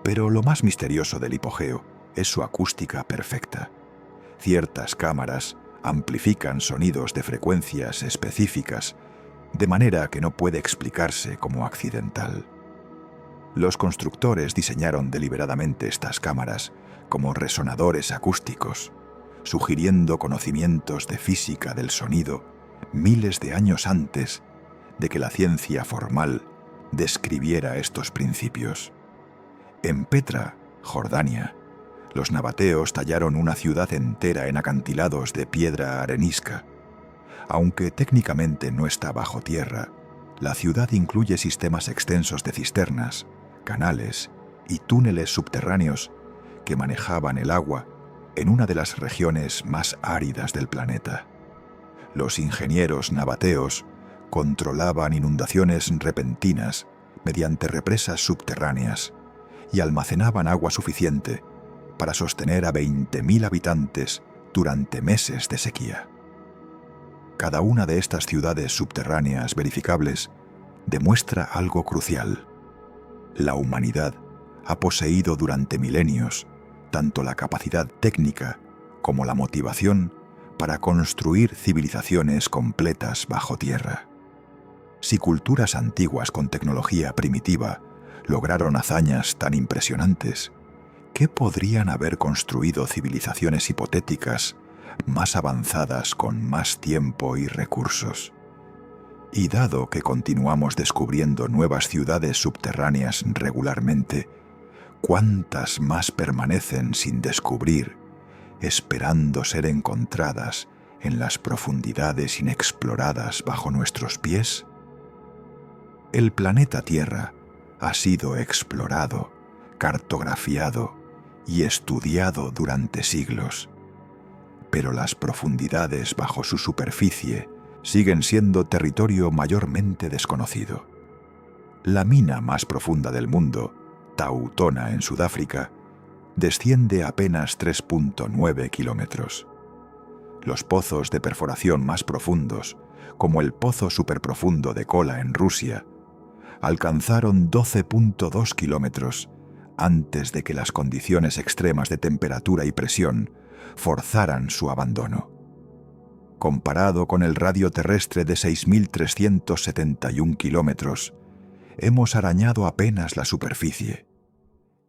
Pero lo más misterioso del hipogeo es su acústica perfecta. Ciertas cámaras amplifican sonidos de frecuencias específicas, de manera que no puede explicarse como accidental. Los constructores diseñaron deliberadamente estas cámaras como resonadores acústicos, sugiriendo conocimientos de física del sonido miles de años antes de que la ciencia formal describiera estos principios. En Petra, Jordania, los nabateos tallaron una ciudad entera en acantilados de piedra arenisca. Aunque técnicamente no está bajo tierra, la ciudad incluye sistemas extensos de cisternas, canales y túneles subterráneos que manejaban el agua en una de las regiones más áridas del planeta. Los ingenieros nabateos controlaban inundaciones repentinas mediante represas subterráneas y almacenaban agua suficiente para sostener a 20.000 habitantes durante meses de sequía. Cada una de estas ciudades subterráneas verificables demuestra algo crucial. La humanidad ha poseído durante milenios tanto la capacidad técnica como la motivación para construir civilizaciones completas bajo tierra. Si culturas antiguas con tecnología primitiva lograron hazañas tan impresionantes, ¿qué podrían haber construido civilizaciones hipotéticas más avanzadas con más tiempo y recursos? Y dado que continuamos descubriendo nuevas ciudades subterráneas regularmente, ¿cuántas más permanecen sin descubrir, esperando ser encontradas en las profundidades inexploradas bajo nuestros pies? El planeta Tierra ha sido explorado, cartografiado y estudiado durante siglos, pero las profundidades bajo su superficie siguen siendo territorio mayormente desconocido. La mina más profunda del mundo, Tautona en Sudáfrica, desciende apenas 3.9 kilómetros. Los pozos de perforación más profundos, como el pozo superprofundo de Kola en Rusia, alcanzaron 12.2 kilómetros antes de que las condiciones extremas de temperatura y presión forzaran su abandono. Comparado con el radio terrestre de 6.371 kilómetros, hemos arañado apenas la superficie.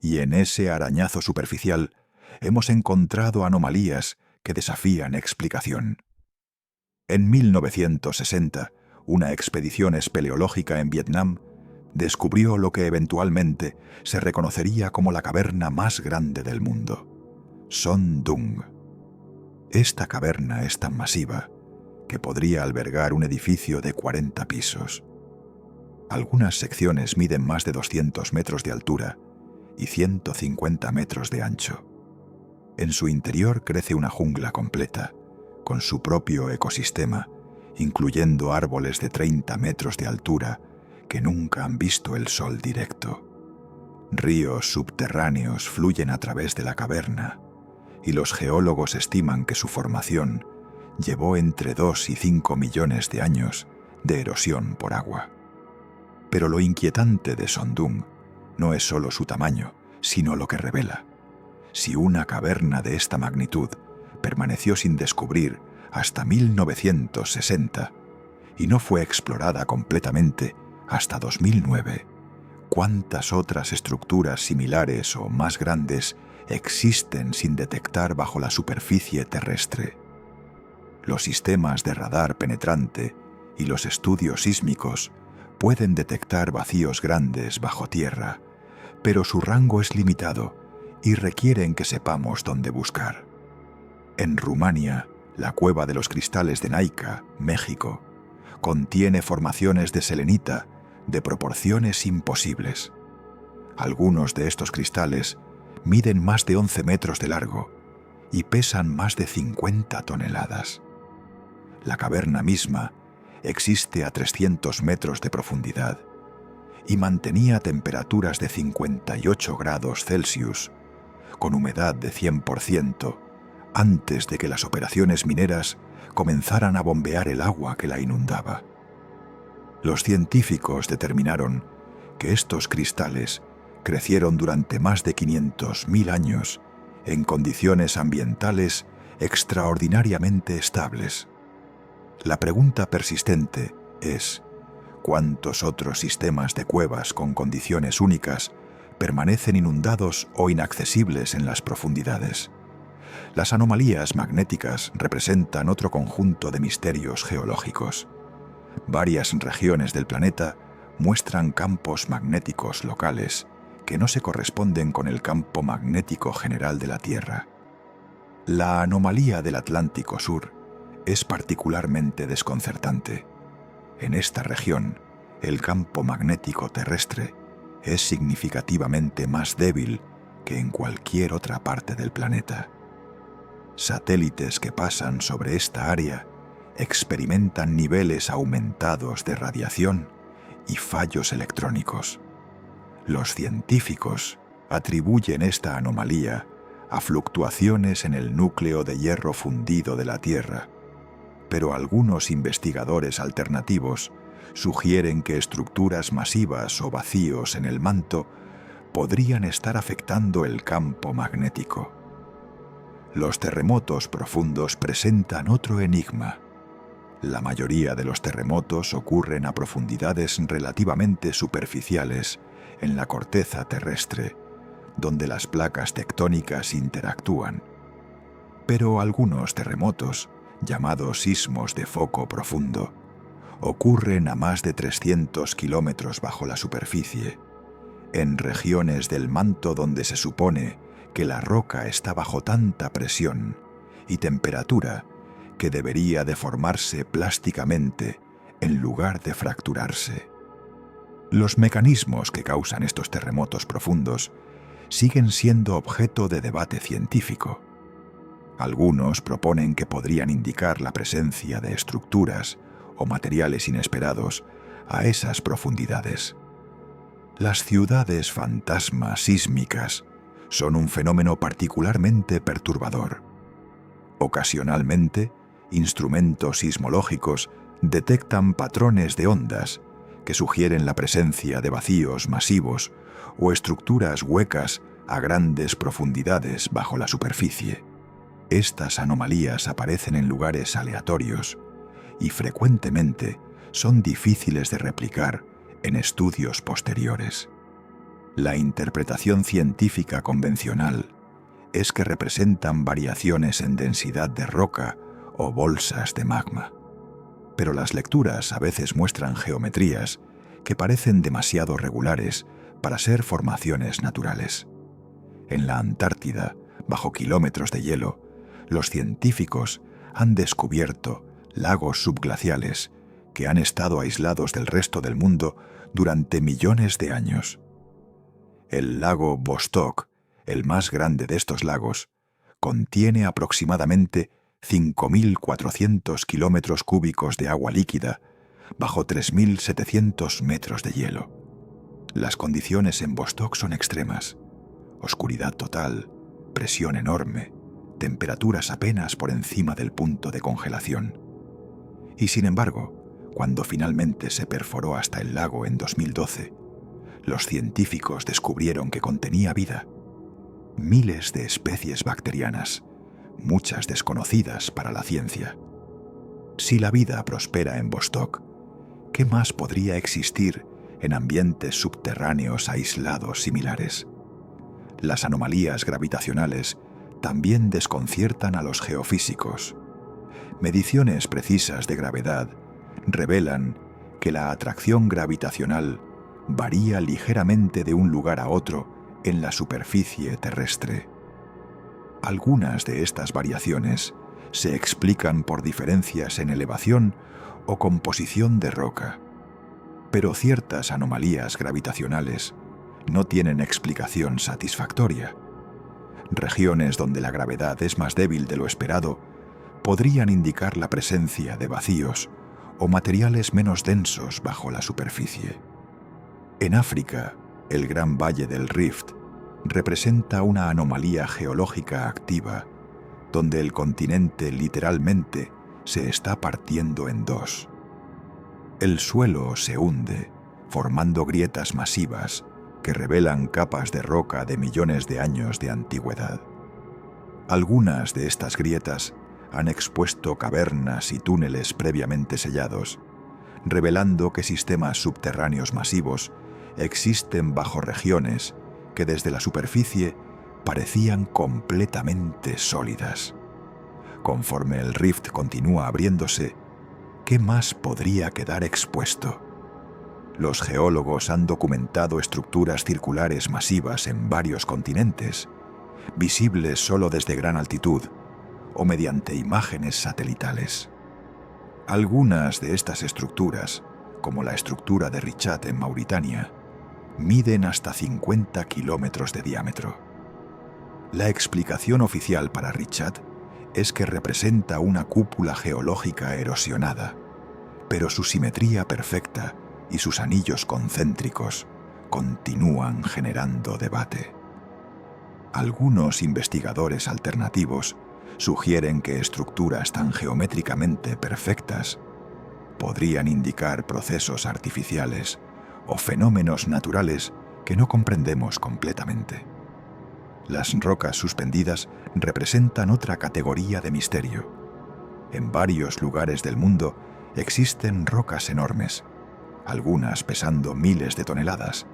Y en ese arañazo superficial hemos encontrado anomalías que desafían explicación. En 1960, una expedición espeleológica en Vietnam descubrió lo que eventualmente se reconocería como la caverna más grande del mundo, Son Doong. Esta caverna es tan masiva que podría albergar un edificio de 40 pisos. Algunas secciones miden más de 200 metros de altura y 150 metros de ancho. En su interior crece una jungla completa, con su propio ecosistema, incluyendo árboles de 30 metros de altura que nunca han visto el sol directo. Ríos subterráneos fluyen a través de la caverna, y los geólogos estiman que su formación llevó entre 2 y 5 millones de años de erosión por agua. Pero lo inquietante de Son Doong no es solo su tamaño, sino lo que revela. Si una caverna de esta magnitud permaneció sin descubrir hasta 1960 y no fue explorada completamente hasta 2009, ¿Cuántas otras estructuras similares o más grandes existen sin detectar bajo la superficie terrestre? Los sistemas de radar penetrante y los estudios sísmicos pueden detectar vacíos grandes bajo tierra, pero su rango es limitado y requieren que sepamos dónde buscar. En Rumania, la cueva de los cristales de Naica, México, contiene formaciones de selenita de proporciones imposibles. Algunos de estos cristales miden más de 11 metros de largo y pesan más de 50 toneladas. La caverna misma existe a 300 metros de profundidad y mantenía temperaturas de 58 grados Celsius, con humedad de 100%, antes de que las operaciones mineras comenzaran a bombear el agua que la inundaba. Los científicos determinaron que estos cristales crecieron durante más de 500.000 años en condiciones ambientales extraordinariamente estables. La pregunta persistente es: ¿cuántos otros sistemas de cuevas con condiciones únicas permanecen inundados o inaccesibles en las profundidades? Las anomalías magnéticas representan otro conjunto de misterios geológicos. Varias regiones del planeta muestran campos magnéticos locales que no se corresponden con el campo magnético general de la Tierra. La anomalía del Atlántico Sur es particularmente desconcertante. En esta región, el campo magnético terrestre es significativamente más débil que en cualquier otra parte del planeta. Satélites que pasan sobre esta área experimentan niveles aumentados de radiación y fallos electrónicos. Los científicos atribuyen esta anomalía a fluctuaciones en el núcleo de hierro fundido de la Tierra, pero algunos investigadores alternativos sugieren que estructuras masivas o vacíos en el manto podrían estar afectando el campo magnético. Los terremotos profundos presentan otro enigma. La mayoría de los terremotos ocurren a profundidades relativamente superficiales en la corteza terrestre, donde las placas tectónicas interactúan. Pero algunos terremotos, llamados sismos de foco profundo, ocurren a más de 300 kilómetros bajo la superficie, en regiones del manto donde se supone que la roca está bajo tanta presión y temperatura que debería deformarse plásticamente en lugar de fracturarse. Los mecanismos que causan estos terremotos profundos siguen siendo objeto de debate científico. Algunos proponen que podrían indicar la presencia de estructuras o materiales inesperados a esas profundidades. Las ciudades fantasma sísmicas son un fenómeno particularmente perturbador. Ocasionalmente, instrumentos sismológicos detectan patrones de ondas que sugieren la presencia de vacíos masivos o estructuras huecas a grandes profundidades bajo la superficie. Estas anomalías aparecen en lugares aleatorios y frecuentemente son difíciles de replicar en estudios posteriores. La interpretación científica convencional es que representan variaciones en densidad de roca o bolsas de magma. Pero las lecturas a veces muestran geometrías que parecen demasiado regulares para ser formaciones naturales. En la Antártida, bajo kilómetros de hielo, los científicos han descubierto lagos subglaciales que han estado aislados del resto del mundo durante millones de años. El lago Vostok, el más grande de estos lagos, contiene aproximadamente 5.400 kilómetros cúbicos de agua líquida bajo 3.700 metros de hielo. Las condiciones en Vostok son extremas: oscuridad total, presión enorme, temperaturas apenas por encima del punto de congelación. Y sin embargo, cuando finalmente se perforó hasta el lago en 2012, los científicos descubrieron que contenía vida. Miles de especies bacterianas, muchas desconocidas para la ciencia. Si la vida prospera en Vostok, ¿qué más podría existir en ambientes subterráneos aislados similares. Las anomalías gravitacionales también desconciertan a los geofísicos. Mediciones precisas de gravedad revelan que la atracción gravitacional varía ligeramente de un lugar a otro en la superficie terrestre. Algunas de estas variaciones se explican por diferencias en elevación o composición de roca, pero ciertas anomalías gravitacionales no tienen explicación satisfactoria. Regiones donde la gravedad es más débil de lo esperado podrían indicar la presencia de vacíos o materiales menos densos bajo la superficie. En África, el Gran Valle del Rift representa una anomalía geológica activa, donde el continente literalmente se está partiendo en dos. El suelo se hunde, formando grietas masivas que revelan capas de roca de millones de años de antigüedad. Algunas de estas grietas han expuesto cavernas y túneles previamente sellados, revelando que sistemas subterráneos masivos existen bajo regiones que desde la superficie parecían completamente sólidas. Conforme el rift continúa abriéndose, ¿qué más podría quedar expuesto? Los geólogos han documentado estructuras circulares masivas en varios continentes, visibles solo desde gran altitud o mediante imágenes satelitales. Algunas de estas estructuras, como la estructura de Richat en Mauritania, miden hasta 50 kilómetros de diámetro. La explicación oficial para Richat es que representa una cúpula geológica erosionada, pero su simetría perfecta y sus anillos concéntricos continúan generando debate. Algunos investigadores alternativos sugieren que estructuras tan geométricamente perfectas podrían indicar procesos artificiales o fenómenos naturales que no comprendemos completamente. Las rocas suspendidas representan otra categoría de misterio. En varios lugares del mundo existen rocas enormes, algunas pesando miles de toneladas,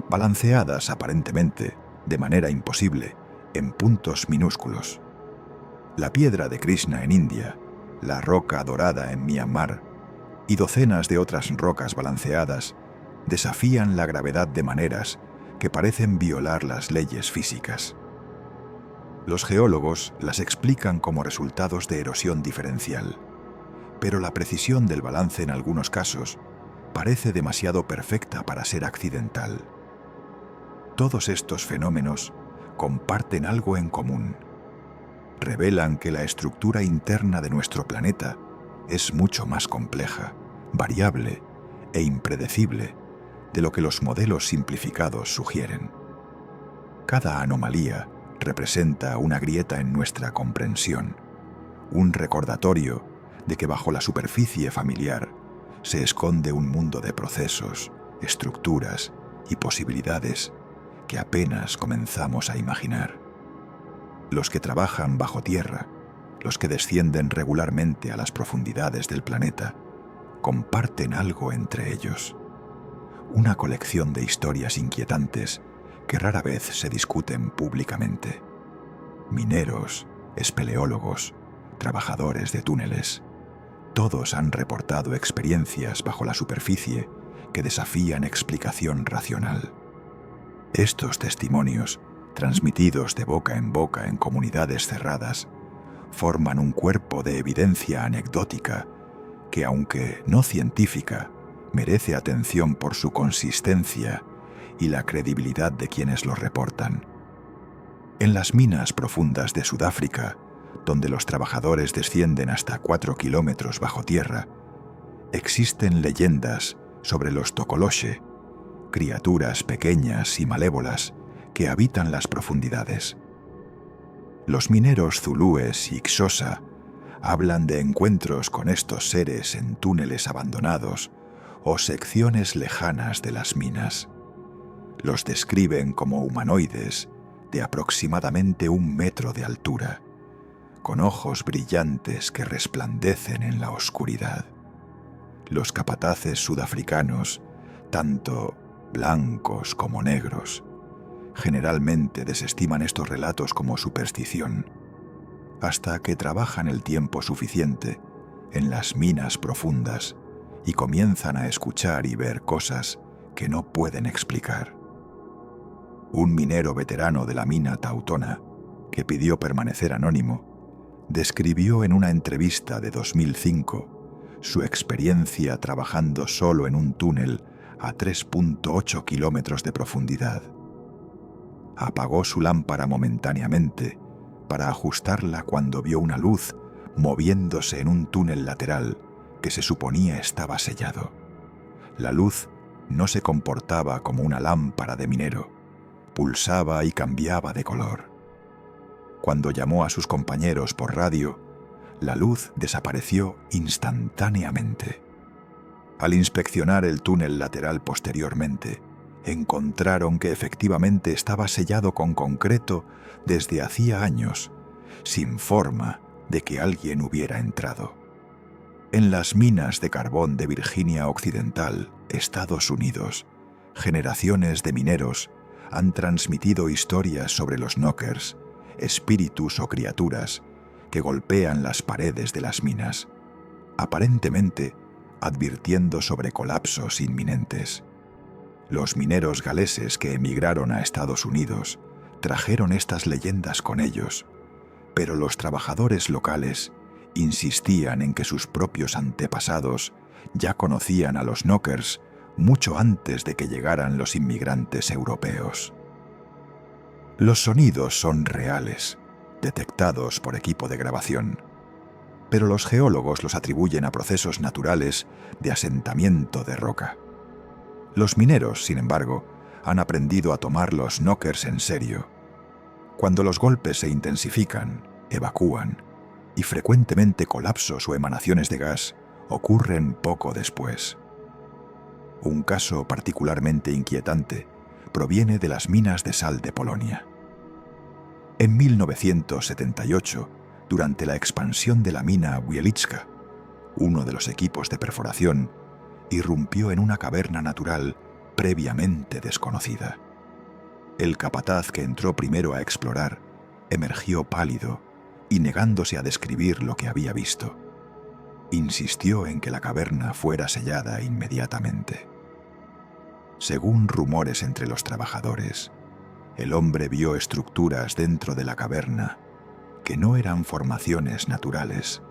balanceadas aparentemente de manera imposible en puntos minúsculos. La piedra de Krishna en India, la roca dorada en Myanmar y docenas de otras rocas balanceadas desafían la gravedad de maneras que parecen violar las leyes físicas. Los geólogos las explican como resultados de erosión diferencial, pero la precisión del balance en algunos casos parece demasiado perfecta para ser accidental. Todos estos fenómenos comparten algo en común. Revelan que la estructura interna de nuestro planeta es mucho más compleja, variable e impredecible de lo que los modelos simplificados sugieren. Cada anomalía representa una grieta en nuestra comprensión, un recordatorio de que bajo la superficie familiar se esconde un mundo de procesos, estructuras y posibilidades que apenas comenzamos a imaginar. Los que trabajan bajo tierra, los que descienden regularmente a las profundidades del planeta, comparten algo entre ellos. Una colección de historias inquietantes que rara vez se discuten públicamente. Mineros, espeleólogos, trabajadores de túneles, todos han reportado experiencias bajo la superficie que desafían explicación racional. Estos testimonios, transmitidos de boca en comunidades cerradas, forman un cuerpo de evidencia anecdótica que, aunque no científica, merece atención por su consistencia y la credibilidad de quienes lo reportan. En las minas profundas de Sudáfrica, donde los trabajadores descienden hasta 4 kilómetros bajo tierra, existen leyendas sobre los Tokoloshe, criaturas pequeñas y malévolas que habitan las profundidades. Los mineros zulúes y Xhosa hablan de encuentros con estos seres en túneles abandonados o secciones lejanas de las minas. Los describen como humanoides de aproximadamente 1 metro de altura, con ojos brillantes que resplandecen en la oscuridad. Los capataces sudafricanos tanto blancos como negros. Generalmente desestiman estos relatos como superstición, hasta que trabajan el tiempo suficiente en las minas profundas y comienzan a escuchar y ver cosas que no pueden explicar. Un minero veterano de la mina Tautona, que pidió permanecer anónimo, describió en una entrevista de 2005 su experiencia trabajando solo en un túnel a 3.8 kilómetros de profundidad. Apagó su lámpara momentáneamente para ajustarla cuando vio una luz moviéndose en un túnel lateral que se suponía estaba sellado. La luz no se comportaba como una lámpara de minero, pulsaba y cambiaba de color. Cuando llamó a sus compañeros por radio, la luz desapareció instantáneamente. Al inspeccionar el túnel lateral posteriormente, encontraron que efectivamente estaba sellado con concreto desde hacía años, sin forma de que alguien hubiera entrado. En las minas de carbón de Virginia Occidental, Estados Unidos, generaciones de mineros han transmitido historias sobre los knockers, espíritus o criaturas que golpean las paredes de las minas, aparentemente advirtiendo sobre colapsos inminentes. Los mineros galeses que emigraron a Estados Unidos trajeron estas leyendas con ellos, pero los trabajadores locales insistían en que sus propios antepasados ya conocían a los knockers mucho antes de que llegaran los inmigrantes europeos. Los sonidos son reales, detectados por equipo de grabación, pero los geólogos los atribuyen a procesos naturales de asentamiento de roca. Los mineros, sin embargo, han aprendido a tomar los knockers en serio. Cuando los golpes se intensifican, evacúan, y frecuentemente colapsos o emanaciones de gas ocurren poco después. Un caso particularmente inquietante proviene de las minas de sal de Polonia. En 1978, durante la expansión de la mina Wieliczka, uno de los equipos de perforación irrumpió en una caverna natural previamente desconocida. El capataz que entró primero a explorar emergió pálido y negándose a describir lo que había visto. Insistió en que la caverna fuera sellada inmediatamente. Según rumores entre los trabajadores, el hombre vio estructuras dentro de la caverna que no eran formaciones naturales,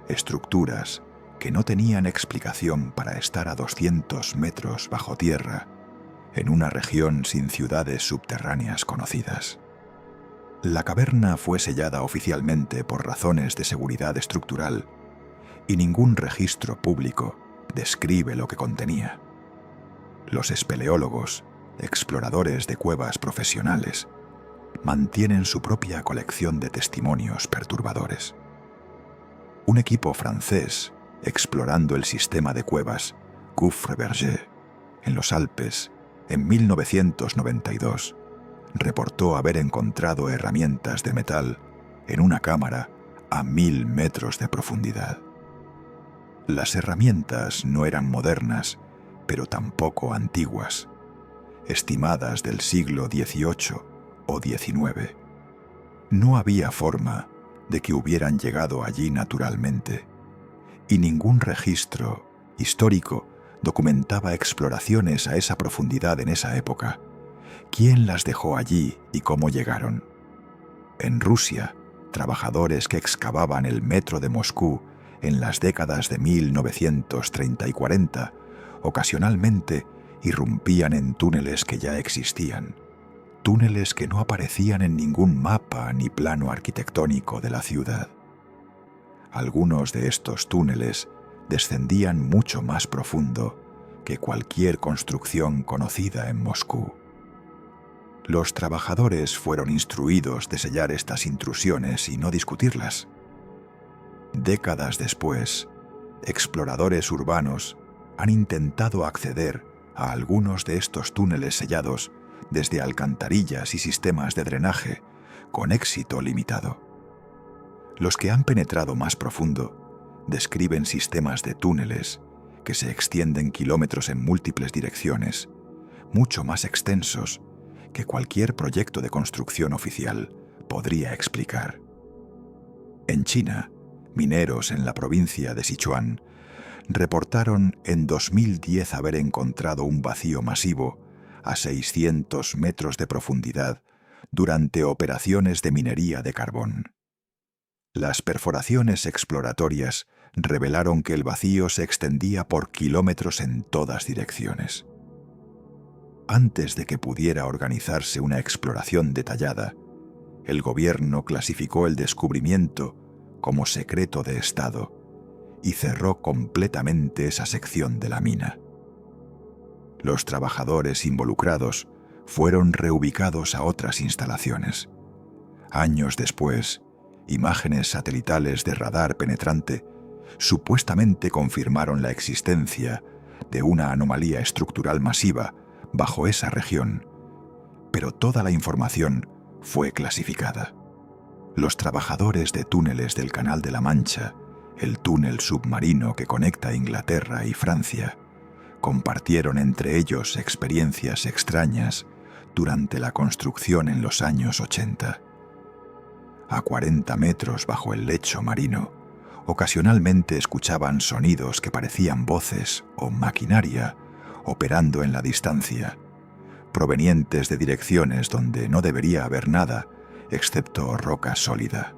estructuras que no tenían explicación para estar a 200 metros bajo tierra, en una región sin ciudades subterráneas conocidas. La caverna fue sellada oficialmente por razones de seguridad estructural y ningún registro público describe lo que contenía. Los espeleólogos, exploradores de cuevas profesionales, mantienen su propia colección de testimonios perturbadores. Un equipo francés, explorando el sistema de cuevas Gouffre Berger, en los Alpes, en 1992, reportó haber encontrado herramientas de metal en una cámara a 1000 metros de profundidad. Las herramientas no eran modernas, pero tampoco antiguas, estimadas del siglo XVIII o XIX. No había forma de que hubieran llegado allí naturalmente, y ningún registro histórico documentaba exploraciones a esa profundidad en esa época. ¿Quién las dejó allí y cómo llegaron? En Rusia, trabajadores que excavaban el metro de Moscú en las décadas de 1930 y 40 ocasionalmente irrumpían en túneles que ya existían, túneles que no aparecían en ningún mapa ni plano arquitectónico de la ciudad. Algunos de estos túneles descendían mucho más profundo que cualquier construcción conocida en Moscú. Los trabajadores fueron instruidos de sellar estas intrusiones y no discutirlas. Décadas después, exploradores urbanos han intentado acceder a algunos de estos túneles sellados desde alcantarillas y sistemas de drenaje, con éxito limitado. Los que han penetrado más profundo describen sistemas de túneles que se extienden kilómetros en múltiples direcciones, mucho más extensos que cualquier proyecto de construcción oficial podría explicar. En China, mineros en la provincia de Sichuan reportaron en 2010 haber encontrado un vacío masivo a 600 metros de profundidad durante operaciones de minería de carbón. Las perforaciones exploratorias revelaron que el vacío se extendía por kilómetros en todas direcciones. Antes de que pudiera organizarse una exploración detallada, el gobierno clasificó el descubrimiento como secreto de Estado y cerró completamente esa sección de la mina. Los trabajadores involucrados fueron reubicados a otras instalaciones. Años después, imágenes satelitales de radar penetrante supuestamente confirmaron la existencia de una anomalía estructural masiva bajo esa región, pero toda la información fue clasificada. Los trabajadores de túneles del Canal de la Mancha, el túnel submarino que conecta Inglaterra y Francia, compartieron entre ellos experiencias extrañas durante la construcción en los años 80. A 40 metros bajo el lecho marino, ocasionalmente escuchaban sonidos que parecían voces o maquinaria operando en la distancia, provenientes de direcciones donde no debería haber nada excepto roca sólida.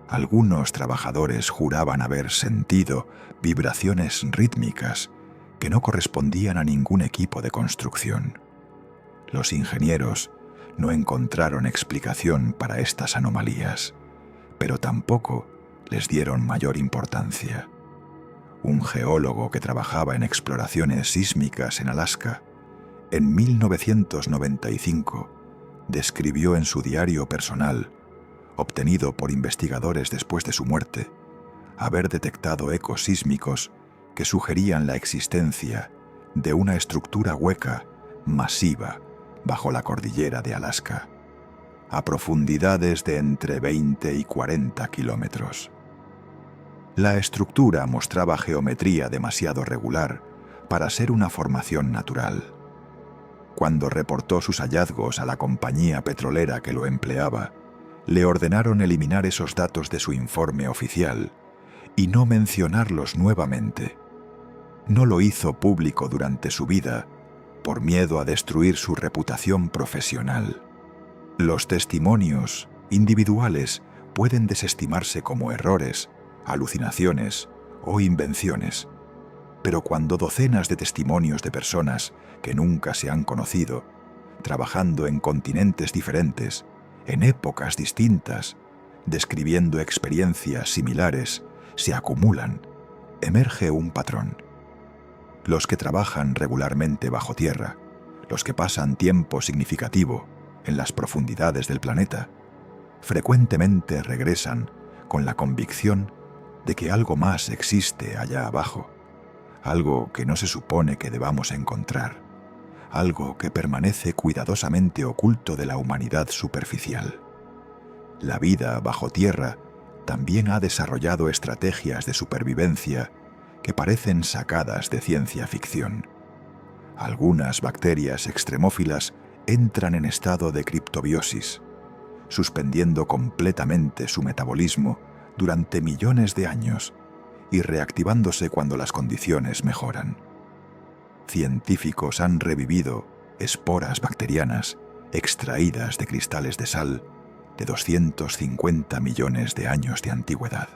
Algunos trabajadores juraban haber sentido vibraciones rítmicas que no correspondían a ningún equipo de construcción. Los ingenieros no encontraron explicación para estas anomalías, pero tampoco les dieron mayor importancia. Un geólogo que trabajaba en exploraciones sísmicas en Alaska, en 1995, describió en su diario personal, obtenido por investigadores después de su muerte, haber detectado ecos sísmicos que sugerían la existencia de una estructura hueca masiva bajo la cordillera de Alaska, a profundidades de entre 20 y 40 kilómetros. La estructura mostraba geometría demasiado regular para ser una formación natural. Cuando reportó sus hallazgos a la compañía petrolera que lo empleaba, le ordenaron eliminar esos datos de su informe oficial y no mencionarlos nuevamente. No lo hizo público durante su vida por miedo a destruir su reputación profesional. Los testimonios individuales pueden desestimarse como errores, alucinaciones o invenciones, pero cuando docenas de testimonios de personas que nunca se han conocido, trabajando en continentes diferentes, en épocas distintas, describiendo experiencias similares, se acumulan, emerge un patrón. Los que trabajan regularmente bajo tierra, los que pasan tiempo significativo en las profundidades del planeta, frecuentemente regresan con la convicción de que algo más existe allá abajo, algo que no se supone que debamos encontrar, algo que permanece cuidadosamente oculto de la humanidad superficial. La vida bajo tierra también ha desarrollado estrategias de supervivencia que parecen sacadas de ciencia ficción. Algunas bacterias extremófilas entran en estado de criptobiosis, suspendiendo completamente su metabolismo durante millones de años y reactivándose cuando las condiciones mejoran. Científicos han revivido esporas bacterianas extraídas de cristales de sal de 250 millones de años de antigüedad.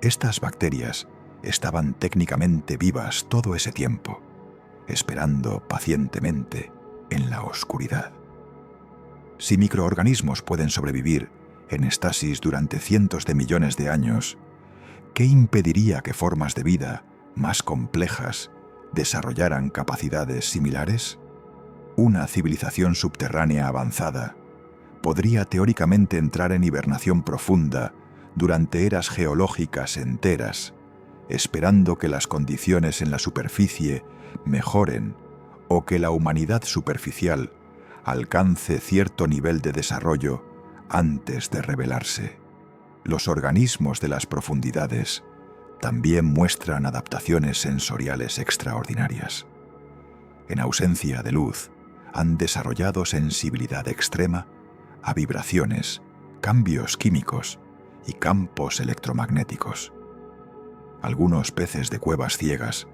Estas bacterias estaban técnicamente vivas todo ese tiempo, esperando pacientemente en la oscuridad. Si microorganismos pueden sobrevivir en estasis durante cientos de millones de años, ¿qué impediría que formas de vida más complejas desarrollaran capacidades similares? Una civilización subterránea avanzada podría teóricamente entrar en hibernación profunda durante eras geológicas enteras, esperando que las condiciones en la superficie mejoren o que la humanidad superficial alcance cierto nivel de desarrollo antes de rebelarse. Los organismos de las profundidades también muestran adaptaciones sensoriales extraordinarias. En ausencia de luz, han desarrollado sensibilidad extrema a vibraciones, cambios químicos y campos electromagnéticos. Algunos peces de cuevas ciegas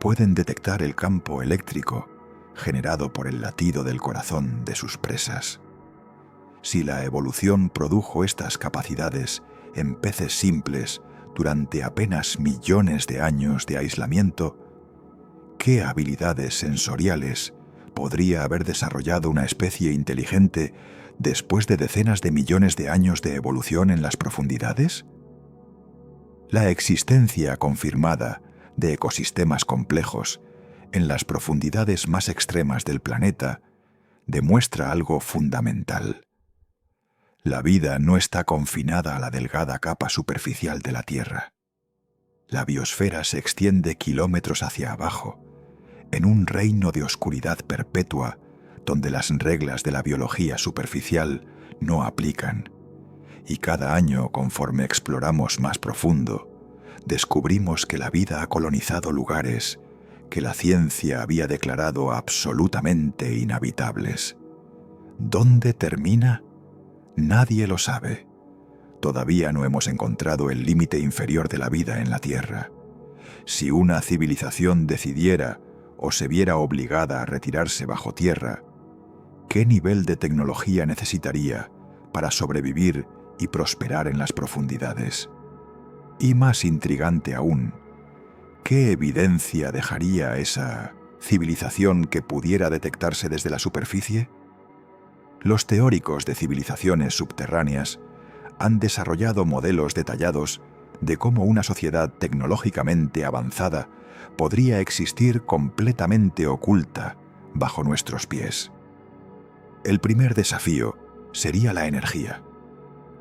pueden detectar el campo eléctrico generado por el latido del corazón de sus presas. Si la evolución produjo estas capacidades en peces simples durante apenas millones de años de aislamiento, ¿qué habilidades sensoriales podría haber desarrollado una especie inteligente después de decenas de millones de años de evolución en las profundidades? La existencia confirmada de ecosistemas complejos en las profundidades más extremas del planeta demuestra algo fundamental. La vida no está confinada a la delgada capa superficial de la Tierra. La biosfera se extiende kilómetros hacia abajo, en un reino de oscuridad perpetua donde las reglas de la biología superficial no aplican. Y cada año, conforme exploramos más profundo, descubrimos que la vida ha colonizado lugares que la ciencia había declarado absolutamente inhabitables. ¿Dónde termina? Nadie lo sabe. Todavía no hemos encontrado el límite inferior de la vida en la Tierra. Si una civilización decidiera o se viera obligada a retirarse bajo tierra, ¿qué nivel de tecnología necesitaría para sobrevivir y prosperar en las profundidades? Y más intrigante aún, ¿qué evidencia dejaría esa civilización que pudiera detectarse desde la superficie? Los teóricos de civilizaciones subterráneas han desarrollado modelos detallados de cómo una sociedad tecnológicamente avanzada podría existir completamente oculta bajo nuestros pies. El primer desafío sería la energía.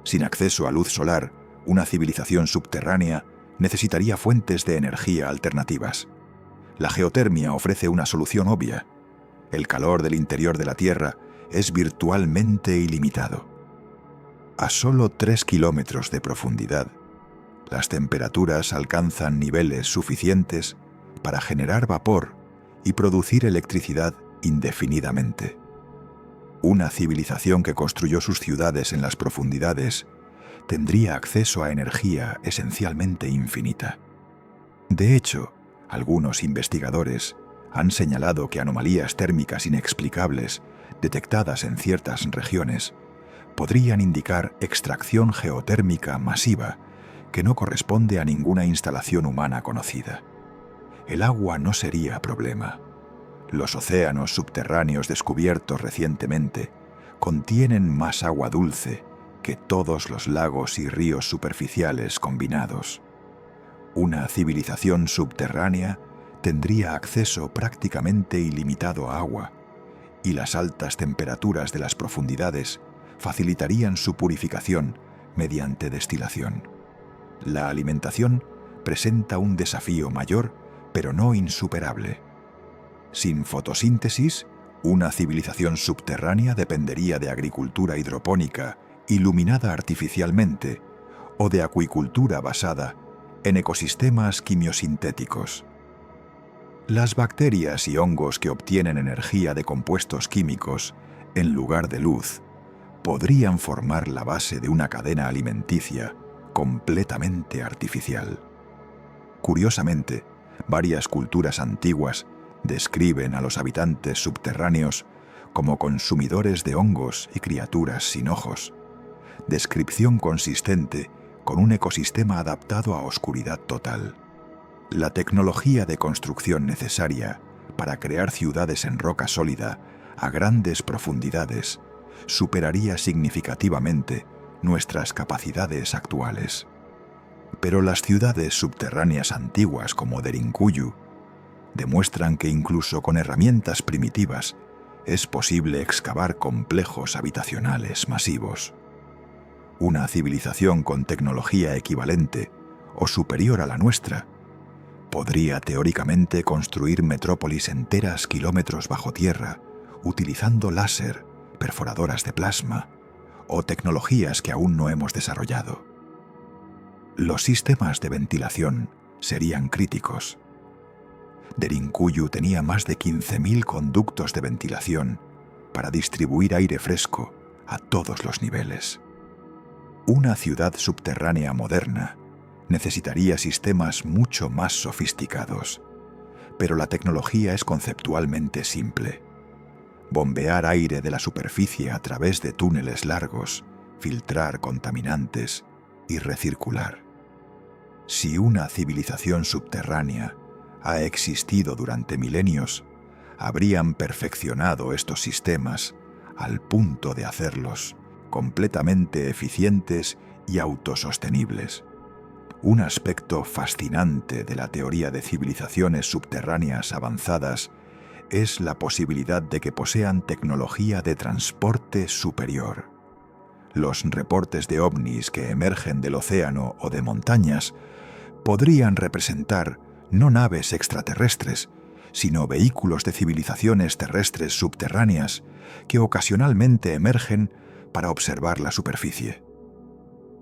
Sin acceso a luz solar, una civilización subterránea necesitaría fuentes de energía alternativas. La geotermia ofrece una solución obvia. El calor del interior de la Tierra es virtualmente ilimitado. A solo 3 kilómetros de profundidad, las temperaturas alcanzan niveles suficientes para generar vapor y producir electricidad indefinidamente. Una civilización que construyó sus ciudades en las profundidades tendría acceso a energía esencialmente infinita. De hecho, algunos investigadores han señalado que anomalías térmicas inexplicables detectadas en ciertas regiones podrían indicar extracción geotérmica masiva que no corresponde a ninguna instalación humana conocida. El agua no sería problema. Los océanos subterráneos descubiertos recientemente contienen más agua dulce que todos los lagos y ríos superficiales combinados. Una civilización subterránea tendría acceso prácticamente ilimitado a agua, y las altas temperaturas de las profundidades facilitarían su purificación mediante destilación. La alimentación presenta un desafío mayor, pero no insuperable. Sin fotosíntesis, una civilización subterránea dependería de agricultura hidropónica iluminada artificialmente o de acuicultura basada en ecosistemas quimiosintéticos. Las bacterias y hongos que obtienen energía de compuestos químicos en lugar de luz podrían formar la base de una cadena alimenticia completamente artificial. Curiosamente, varias culturas antiguas describen a los habitantes subterráneos como consumidores de hongos y criaturas sin ojos, descripción consistente con un ecosistema adaptado a oscuridad total. La tecnología de construcción necesaria para crear ciudades en roca sólida a grandes profundidades superaría significativamente nuestras capacidades actuales. Pero las ciudades subterráneas antiguas como Derinkuyu demuestran que incluso con herramientas primitivas es posible excavar complejos habitacionales masivos. Una civilización con tecnología equivalente o superior a la nuestra podría teóricamente construir metrópolis enteras kilómetros bajo tierra utilizando láser, perforadoras de plasma o tecnologías que aún no hemos desarrollado. Los sistemas de ventilación serían críticos. Derinkuyu tenía más de 15.000 conductos de ventilación para distribuir aire fresco a todos los niveles. Una ciudad subterránea moderna necesitaría sistemas mucho más sofisticados, pero la tecnología es conceptualmente simple. Bombear aire de la superficie a través de túneles largos, filtrar contaminantes y recircular. Si una civilización subterránea ha existido durante milenios, habrían perfeccionado estos sistemas al punto de hacerlos completamente eficientes y autosostenibles. Un aspecto fascinante de la teoría de civilizaciones subterráneas avanzadas es la posibilidad de que posean tecnología de transporte superior. Los reportes de ovnis que emergen del océano o de montañas podrían representar no naves extraterrestres, sino vehículos de civilizaciones terrestres subterráneas que ocasionalmente emergen para observar la superficie.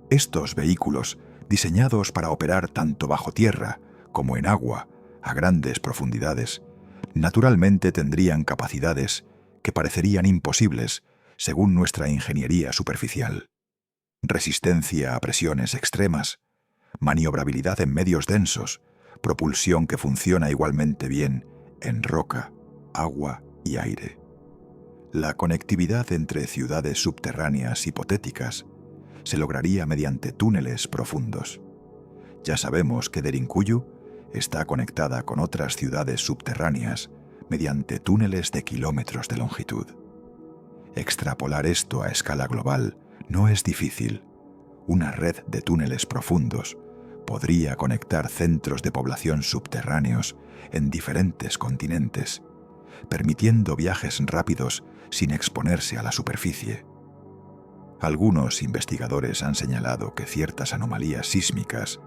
Estos vehículos, diseñados para operar tanto bajo tierra como en agua a grandes profundidades, naturalmente tendrían capacidades que parecerían imposibles según nuestra ingeniería superficial. Resistencia a presiones extremas, maniobrabilidad en medios densos, propulsión que funciona igualmente bien en roca, agua y aire. La conectividad entre ciudades subterráneas hipotéticas se lograría mediante túneles profundos. Ya sabemos que Derinkuyu está conectada con otras ciudades subterráneas mediante túneles de kilómetros de longitud. Extrapolar esto a escala global no es difícil. Una red de túneles profundos podría conectar centros de población subterráneos en diferentes continentes, permitiendo viajes rápidos sin exponerse a la superficie. Algunos investigadores han señalado que ciertas anomalías sísmicas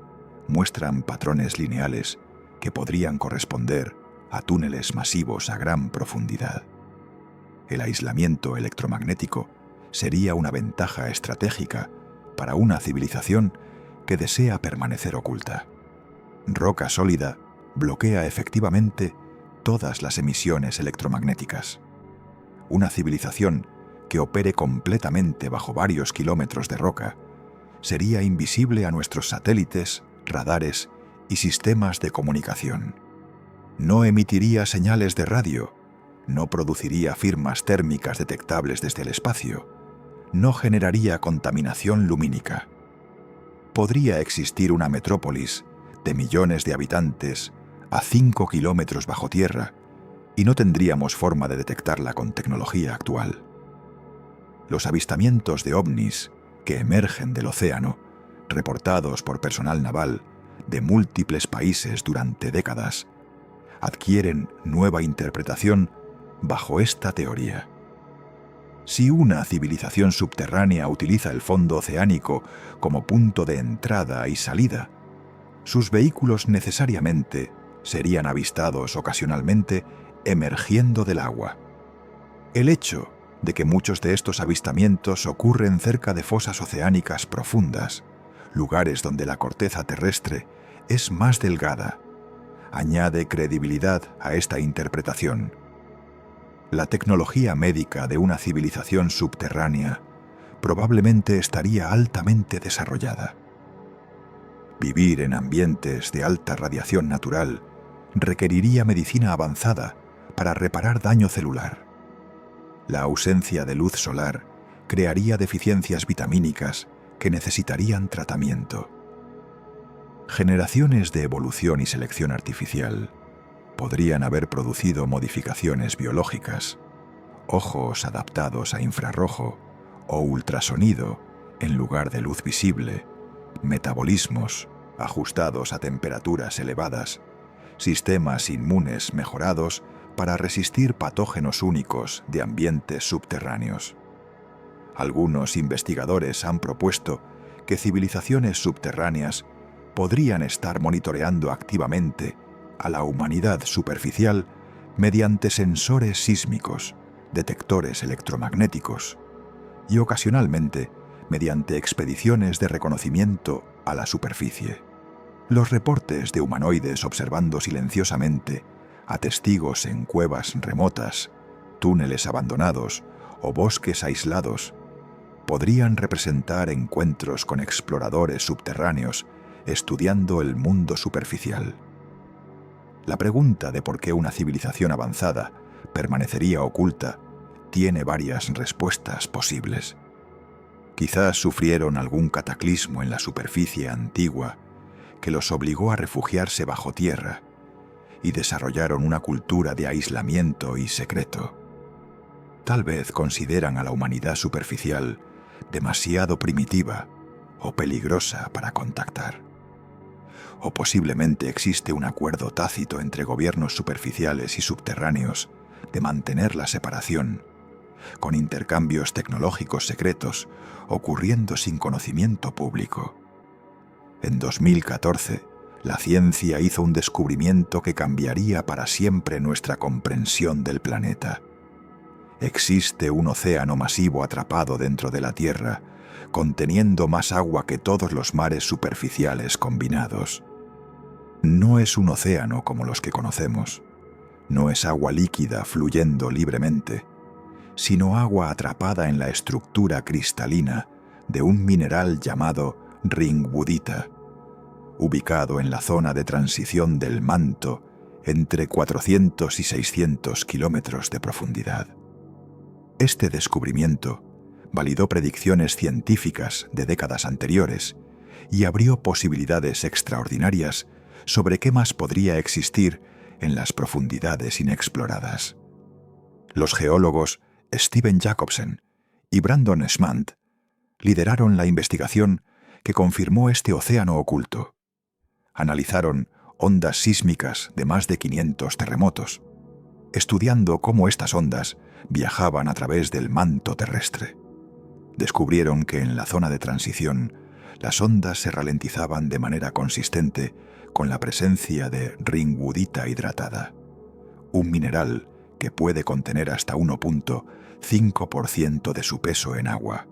muestran patrones lineales que podrían corresponder a túneles masivos a gran profundidad. El aislamiento electromagnético sería una ventaja estratégica para una civilización que desea permanecer oculta. Roca sólida bloquea efectivamente todas las emisiones electromagnéticas. Una civilización que opere completamente bajo varios kilómetros de roca sería invisible a nuestros satélites, radares y sistemas de comunicación. No emitiría señales de radio, no produciría firmas térmicas detectables desde el espacio, no generaría contaminación lumínica. Podría existir una metrópolis de millones de habitantes a 5 kilómetros bajo tierra y no tendríamos forma de detectarla con tecnología actual. Los avistamientos de ovnis que emergen del océano, reportados por personal naval de múltiples países durante décadas, adquieren nueva interpretación bajo esta teoría. Si una civilización subterránea utiliza el fondo oceánico como punto de entrada y salida, sus vehículos necesariamente serían avistados ocasionalmente emergiendo del agua. El hecho de que muchos de estos avistamientos ocurren cerca de fosas oceánicas profundas, lugares donde la corteza terrestre es más delgada, añade credibilidad a esta interpretación. La tecnología médica de una civilización subterránea probablemente estaría altamente desarrollada. Vivir en ambientes de alta radiación natural requeriría medicina avanzada para reparar daño celular. La ausencia de luz solar crearía deficiencias vitamínicas que necesitarían tratamiento. Generaciones de evolución y selección artificial podrían haber producido modificaciones biológicas, ojos adaptados a infrarrojo o ultrasonido en lugar de luz visible, metabolismos ajustados a temperaturas elevadas, sistemas inmunes mejorados para resistir patógenos únicos de ambientes subterráneos. Algunos investigadores han propuesto que civilizaciones subterráneas podrían estar monitoreando activamente a la humanidad superficial mediante sensores sísmicos, detectores electromagnéticos y ocasionalmente mediante expediciones de reconocimiento a la superficie. Los reportes de humanoides observando silenciosamente a testigos en cuevas remotas, túneles abandonados o bosques aislados podrían representar encuentros con exploradores subterráneos estudiando el mundo superficial. La pregunta de por qué una civilización avanzada permanecería oculta tiene varias respuestas posibles. Quizás sufrieron algún cataclismo en la superficie antigua que los obligó a refugiarse bajo tierra y desarrollaron una cultura de aislamiento y secreto. Tal vez consideran a la humanidad superficial demasiado primitiva o peligrosa para contactar. O posiblemente existe un acuerdo tácito entre gobiernos superficiales y subterráneos de mantener la separación, con intercambios tecnológicos secretos ocurriendo sin conocimiento público. En 2014, la ciencia hizo un descubrimiento que cambiaría para siempre nuestra comprensión del planeta. Existe un océano masivo atrapado dentro de la Tierra, conteniendo más agua que todos los mares superficiales combinados. No es un océano como los que conocemos. No es agua líquida fluyendo libremente, sino agua atrapada en la estructura cristalina de un mineral llamado ringwoodita, ubicado en la zona de transición del manto entre 400 y 600 kilómetros de profundidad. Este descubrimiento validó predicciones científicas de décadas anteriores y abrió posibilidades extraordinarias sobre qué más podría existir en las profundidades inexploradas. Los geólogos Stephen Jacobsen y Brandon Schmant lideraron la investigación que confirmó este océano oculto. Analizaron ondas sísmicas de más de 500 terremotos, estudiando cómo estas ondas viajaban a través del manto terrestre. Descubrieron que en la zona de transición las ondas se ralentizaban de manera consistente con la presencia de ringwoodita hidratada, un mineral que puede contener hasta 1.5% de su peso en agua.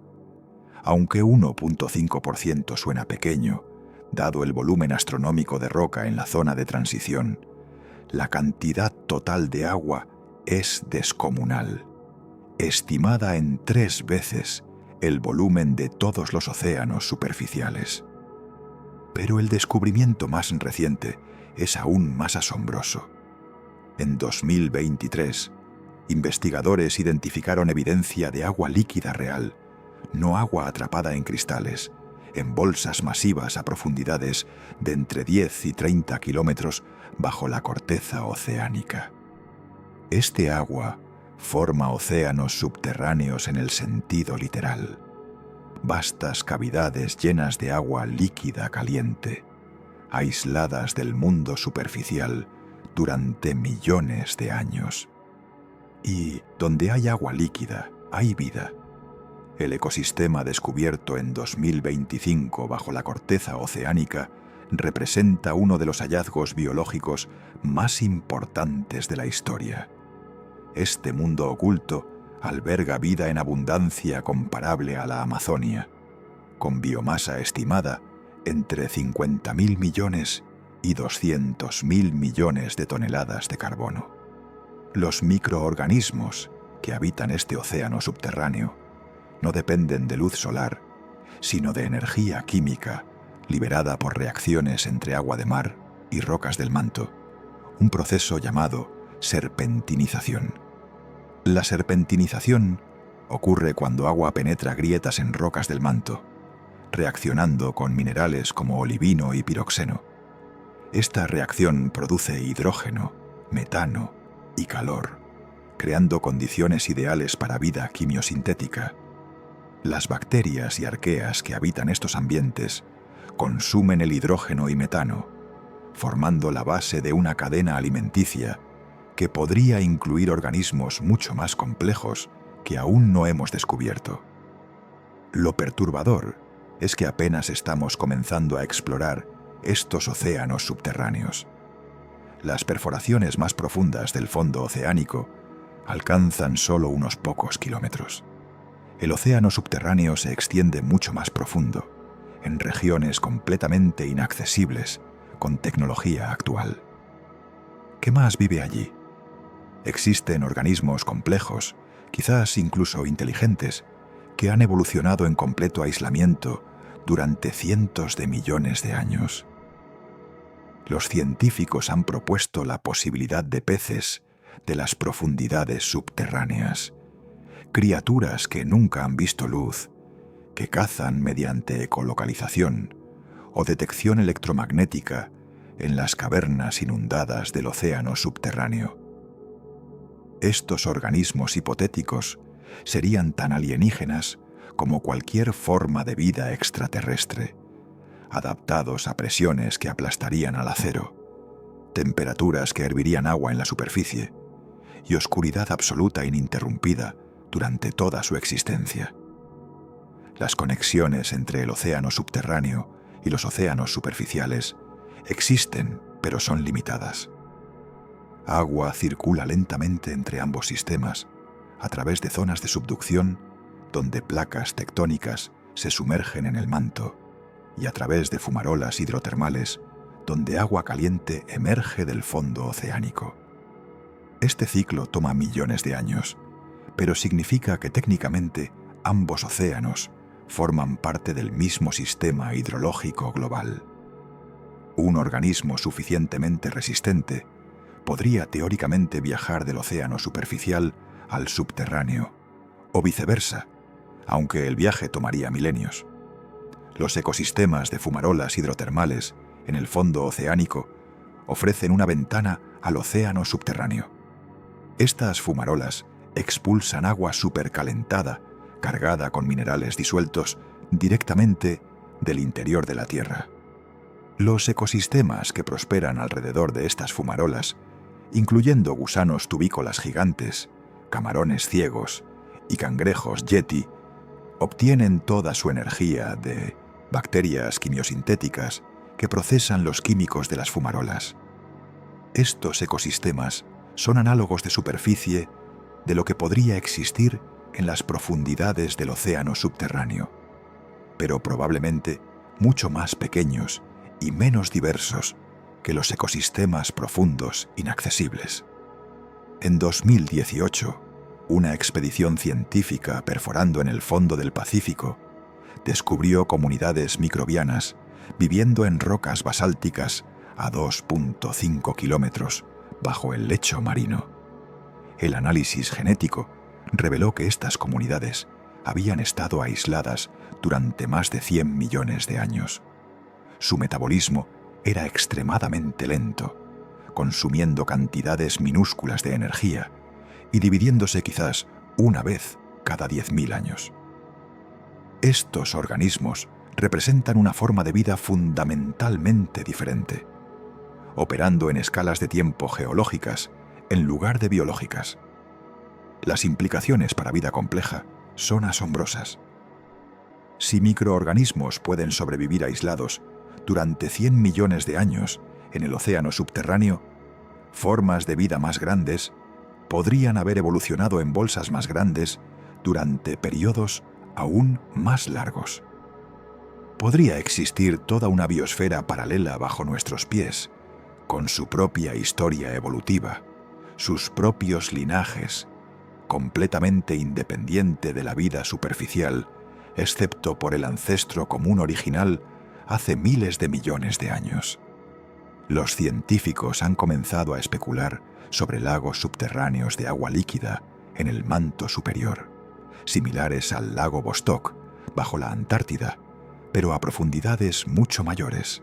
Aunque 1.5% suena pequeño, dado el volumen astronómico de roca en la zona de transición, la cantidad total de agua es descomunal, estimada en 3 veces el volumen de todos los océanos superficiales. Pero el descubrimiento más reciente es aún más asombroso. En 2023, investigadores identificaron evidencia de agua líquida real, no agua atrapada en cristales, en bolsas masivas a profundidades de entre 10 y 30 kilómetros bajo la corteza oceánica. Este agua forma océanos subterráneos en el sentido literal. Vastas cavidades llenas de agua líquida caliente, aisladas del mundo superficial durante millones de años. Y donde hay agua líquida, hay vida. El ecosistema descubierto en 2025 bajo la corteza oceánica representa uno de los hallazgos biológicos más importantes de la historia. Este mundo oculto alberga vida en abundancia comparable a la Amazonia, con biomasa estimada entre 50.000 millones y 200.000 millones de toneladas de carbono. Los microorganismos que habitan este océano subterráneo no dependen de luz solar, sino de energía química liberada por reacciones entre agua de mar y rocas del manto, un proceso llamado serpentinización. La serpentinización ocurre cuando agua penetra grietas en rocas del manto, reaccionando con minerales como olivino y piroxeno. Esta reacción produce hidrógeno, metano y calor, creando condiciones ideales para vida quimiosintética. Las bacterias y arqueas que habitan estos ambientes consumen el hidrógeno y metano, formando la base de una cadena alimenticia que podría incluir organismos mucho más complejos que aún no hemos descubierto. Lo perturbador es que apenas estamos comenzando a explorar estos océanos subterráneos. Las perforaciones más profundas del fondo oceánico alcanzan solo unos pocos kilómetros. El océano subterráneo se extiende mucho más profundo, en regiones completamente inaccesibles con tecnología actual. ¿Qué más vive allí? Existen organismos complejos, quizás incluso inteligentes, que han evolucionado en completo aislamiento durante cientos de millones de años. Los científicos han propuesto la posibilidad de peces de las profundidades subterráneas, criaturas que nunca han visto luz, que cazan mediante ecolocalización o detección electromagnética en las cavernas inundadas del océano subterráneo. Estos organismos hipotéticos serían tan alienígenas como cualquier forma de vida extraterrestre, adaptados a presiones que aplastarían al acero, temperaturas que hervirían agua en la superficie y oscuridad absoluta e ininterrumpida durante toda su existencia. Las conexiones entre el océano subterráneo y los océanos superficiales existen, pero son limitadas. Agua circula lentamente entre ambos sistemas, a través de zonas de subducción donde placas tectónicas se sumergen en el manto, y a través de fumarolas hidrotermales donde agua caliente emerge del fondo oceánico. Este ciclo toma millones de años, pero significa que técnicamente ambos océanos forman parte del mismo sistema hidrológico global. Un organismo suficientemente resistente podría teóricamente viajar del océano superficial al subterráneo, o viceversa, aunque el viaje tomaría milenios. Los ecosistemas de fumarolas hidrotermales en el fondo oceánico ofrecen una ventana al océano subterráneo. Estas fumarolas expulsan agua supercalentada, cargada con minerales disueltos, directamente del interior de la Tierra. Los ecosistemas que prosperan alrededor de estas fumarolas, incluyendo gusanos tubícolas gigantes, camarones ciegos y cangrejos yeti, obtienen toda su energía de bacterias quimiosintéticas que procesan los químicos de las fumarolas. Estos ecosistemas son análogos de superficie de lo que podría existir en las profundidades del océano subterráneo, pero probablemente mucho más pequeños y menos diversos que los ecosistemas profundos inaccesibles. En 2018, una expedición científica perforando en el fondo del Pacífico descubrió comunidades microbianas viviendo en rocas basálticas a 2,5 kilómetros bajo el lecho marino. El análisis genético reveló que estas comunidades habían estado aisladas durante más de 100 millones de años. Su metabolismo era extremadamente lento, consumiendo cantidades minúsculas de energía y dividiéndose quizás una vez cada 10.000 años. Estos organismos representan una forma de vida fundamentalmente diferente, operando en escalas de tiempo geológicas en lugar de biológicas. Las implicaciones para vida compleja son asombrosas. Si microorganismos pueden sobrevivir aislados durante 100 millones de años en el océano subterráneo, formas de vida más grandes podrían haber evolucionado en bolsas más grandes durante periodos aún más largos. Podría existir toda una biosfera paralela bajo nuestros pies, con su propia historia evolutiva, sus propios linajes, completamente independiente de la vida superficial, excepto por el ancestro común original hace miles de millones de años. Los científicos han comenzado a especular sobre lagos subterráneos de agua líquida en el manto superior, similares al lago Vostok, bajo la Antártida, pero a profundidades mucho mayores.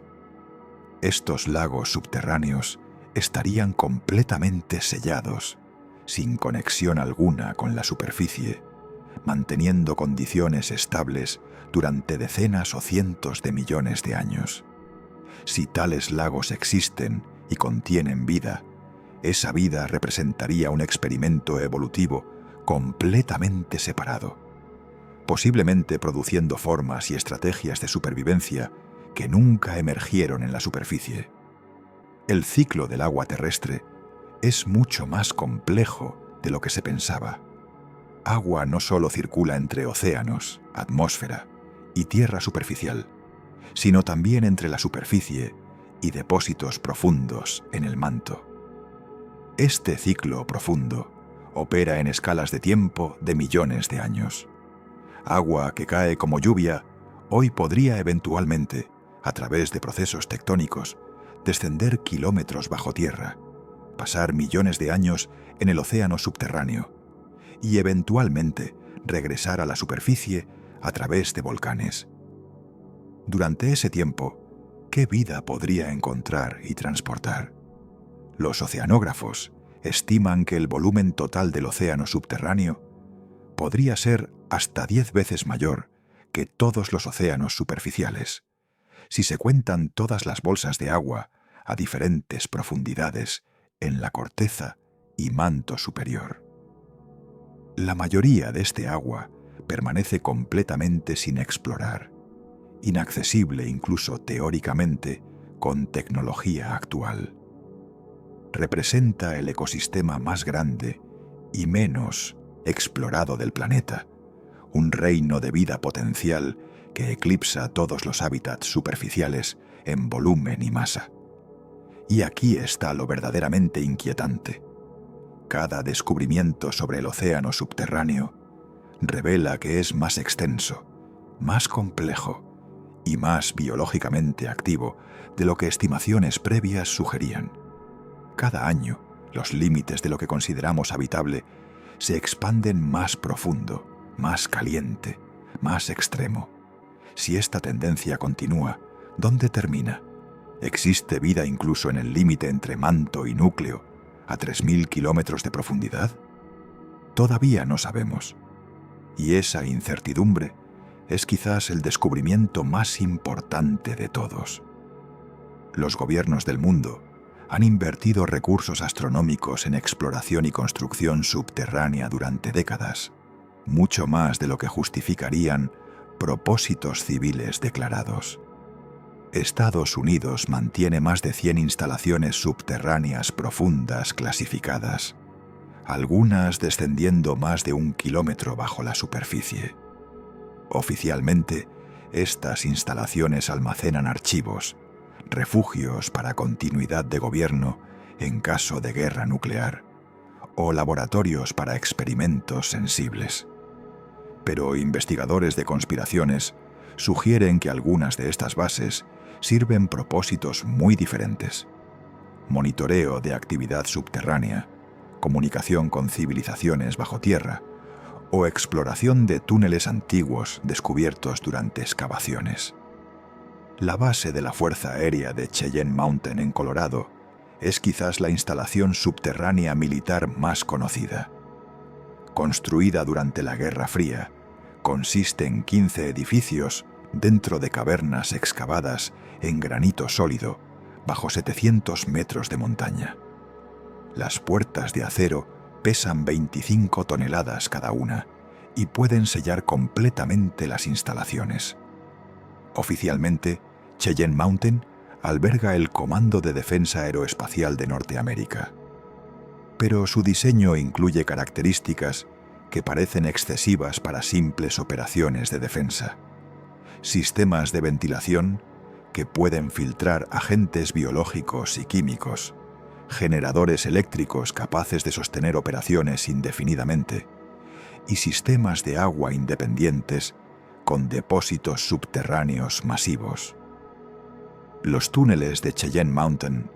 Estos lagos subterráneos estarían completamente sellados, sin conexión alguna con la superficie, manteniendo condiciones estables durante decenas o cientos de millones de años. Si tales lagos existen y contienen vida, esa vida representaría un experimento evolutivo completamente separado, posiblemente produciendo formas y estrategias de supervivencia que nunca emergieron en la superficie. El ciclo del agua terrestre es mucho más complejo de lo que se pensaba. Agua no solo circula entre océanos, atmósfera y tierra superficial, sino también entre la superficie y depósitos profundos en el manto. Este ciclo profundo opera en escalas de tiempo de millones de años. Agua que cae como lluvia hoy podría eventualmente, a través de procesos tectónicos, descender kilómetros bajo tierra, pasar millones de años en el océano subterráneo y eventualmente regresar a la superficie a través de volcanes. Durante ese tiempo, ¿qué vida podría encontrar y transportar? Los oceanógrafos estiman que el volumen total del océano subterráneo podría ser hasta 10 veces mayor que todos los océanos superficiales, si se cuentan todas las bolsas de agua a diferentes profundidades en la corteza y manto superior. La mayoría de este agua permanece completamente sin explorar, inaccesible incluso teóricamente con tecnología actual. Representa el ecosistema más grande y menos explorado del planeta, un reino de vida potencial que eclipsa todos los hábitats superficiales en volumen y masa. Y aquí está lo verdaderamente inquietante. Cada descubrimiento sobre el océano subterráneo revela que es más extenso, más complejo y más biológicamente activo de lo que estimaciones previas sugerían. Cada año, los límites de lo que consideramos habitable se expanden más profundo, más caliente, más extremo. Si esta tendencia continúa, ¿dónde termina? ¿Existe vida incluso en el límite entre manto y núcleo, a 3.000 kilómetros de profundidad? Todavía no sabemos. Y esa incertidumbre es quizás el descubrimiento más importante de todos. Los gobiernos del mundo han invertido recursos astronómicos en exploración y construcción subterránea durante décadas, mucho más de lo que justificarían propósitos civiles declarados. Estados Unidos mantiene más de 100 instalaciones subterráneas profundas clasificadas, algunas descendiendo más de 1 kilómetro bajo la superficie. Oficialmente, estas instalaciones almacenan archivos, refugios para continuidad de gobierno en caso de guerra nuclear, o laboratorios para experimentos sensibles. Pero investigadores de conspiraciones sugieren que algunas de estas bases sirven propósitos muy diferentes: monitoreo de actividad subterránea, comunicación con civilizaciones bajo tierra o exploración de túneles antiguos descubiertos durante excavaciones. La base de la Fuerza Aérea de Cheyenne Mountain en Colorado es quizás la instalación subterránea militar más conocida. Construida durante la Guerra Fría, consiste en 15 edificios dentro de cavernas excavadas en granito sólido bajo 700 metros de montaña. Las puertas de acero pesan 25 toneladas cada una y pueden sellar completamente las instalaciones. Oficialmente, Cheyenne Mountain alberga el Comando de Defensa Aeroespacial de Norteamérica. Pero su diseño incluye características que parecen excesivas para simples operaciones de defensa. Sistemas de ventilación que pueden filtrar agentes biológicos y químicos, generadores eléctricos capaces de sostener operaciones indefinidamente, y sistemas de agua independientes con depósitos subterráneos masivos. Los túneles de Cheyenne Mountain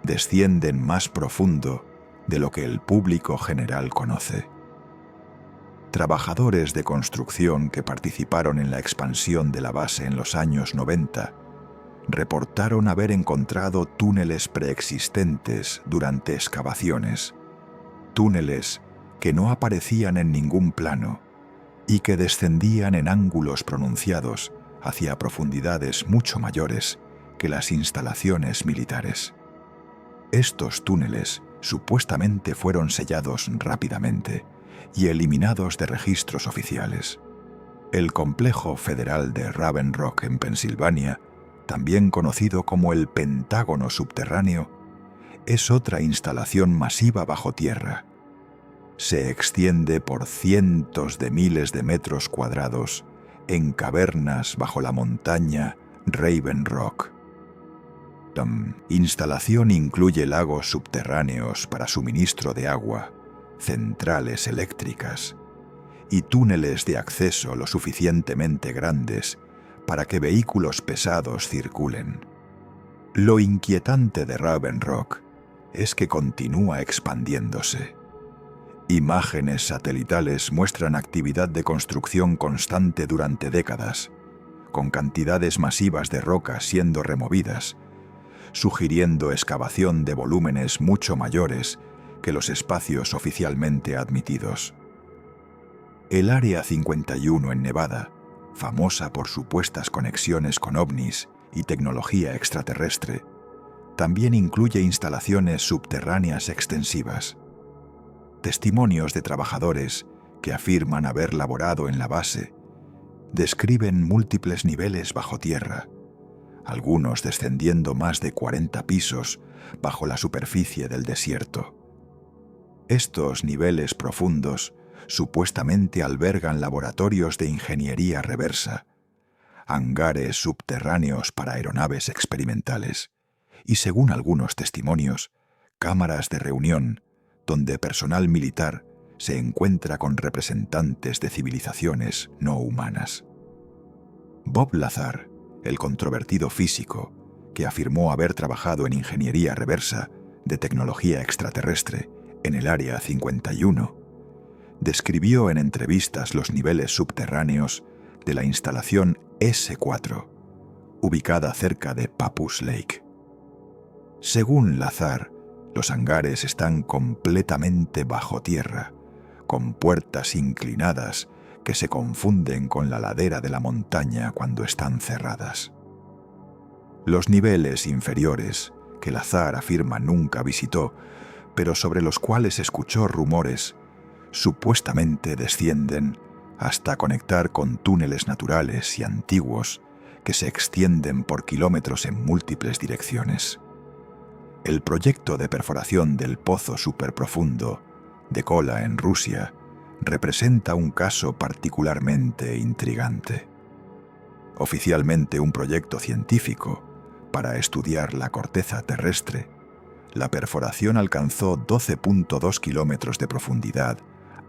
descienden más profundo de lo que el público general conoce. Trabajadores de construcción que participaron en la expansión de la base en los años 90 reportaron haber encontrado túneles preexistentes durante excavaciones, túneles que no aparecían en ningún plano y que descendían en ángulos pronunciados hacia profundidades mucho mayores que las instalaciones militares. Estos túneles supuestamente fueron sellados rápidamente y eliminados de registros oficiales. El complejo federal de Raven Rock en Pensilvania, también conocido como el Pentágono subterráneo, es otra instalación masiva bajo tierra. Se extiende por cientos de miles de metros cuadrados en cavernas bajo la montaña Raven Rock. Instalación incluye lagos subterráneos para suministro de agua, centrales eléctricas y túneles de acceso lo suficientemente grandes para que vehículos pesados circulen. Lo inquietante de Raven Rock es que continúa expandiéndose. Imágenes satelitales muestran actividad de construcción constante durante décadas, con cantidades masivas de rocas siendo removidas, sugiriendo excavación de volúmenes mucho mayores que los espacios oficialmente admitidos. El Área 51 en Nevada, famosa por supuestas conexiones con ovnis y tecnología extraterrestre, también incluye instalaciones subterráneas extensivas. Testimonios de trabajadores que afirman haber laborado en la base describen múltiples niveles bajo tierra, algunos descendiendo más de 40 pisos bajo la superficie del desierto. Estos niveles profundos supuestamente albergan laboratorios de ingeniería reversa, hangares subterráneos para aeronaves experimentales y, según algunos testimonios, cámaras de reunión donde personal militar se encuentra con representantes de civilizaciones no humanas. Bob Lazar, el controvertido físico que afirmó haber trabajado en ingeniería reversa de tecnología extraterrestre en el Área 51, describió en entrevistas los niveles subterráneos de la instalación S4, ubicada cerca de Papoose Lake. Según Lazar, los hangares están completamente bajo tierra, con puertas inclinadas que se confunden con la ladera de la montaña cuando están cerradas. Los niveles inferiores, que Lazar afirma nunca visitó, pero sobre los cuales escuchó rumores, supuestamente descienden hasta conectar con túneles naturales y antiguos que se extienden por kilómetros en múltiples direcciones. El proyecto de perforación del pozo superprofundo de Kola en Rusia representa un caso particularmente intrigante. Oficialmente un proyecto científico para estudiar la corteza terrestre, la perforación alcanzó 12.2 kilómetros de profundidad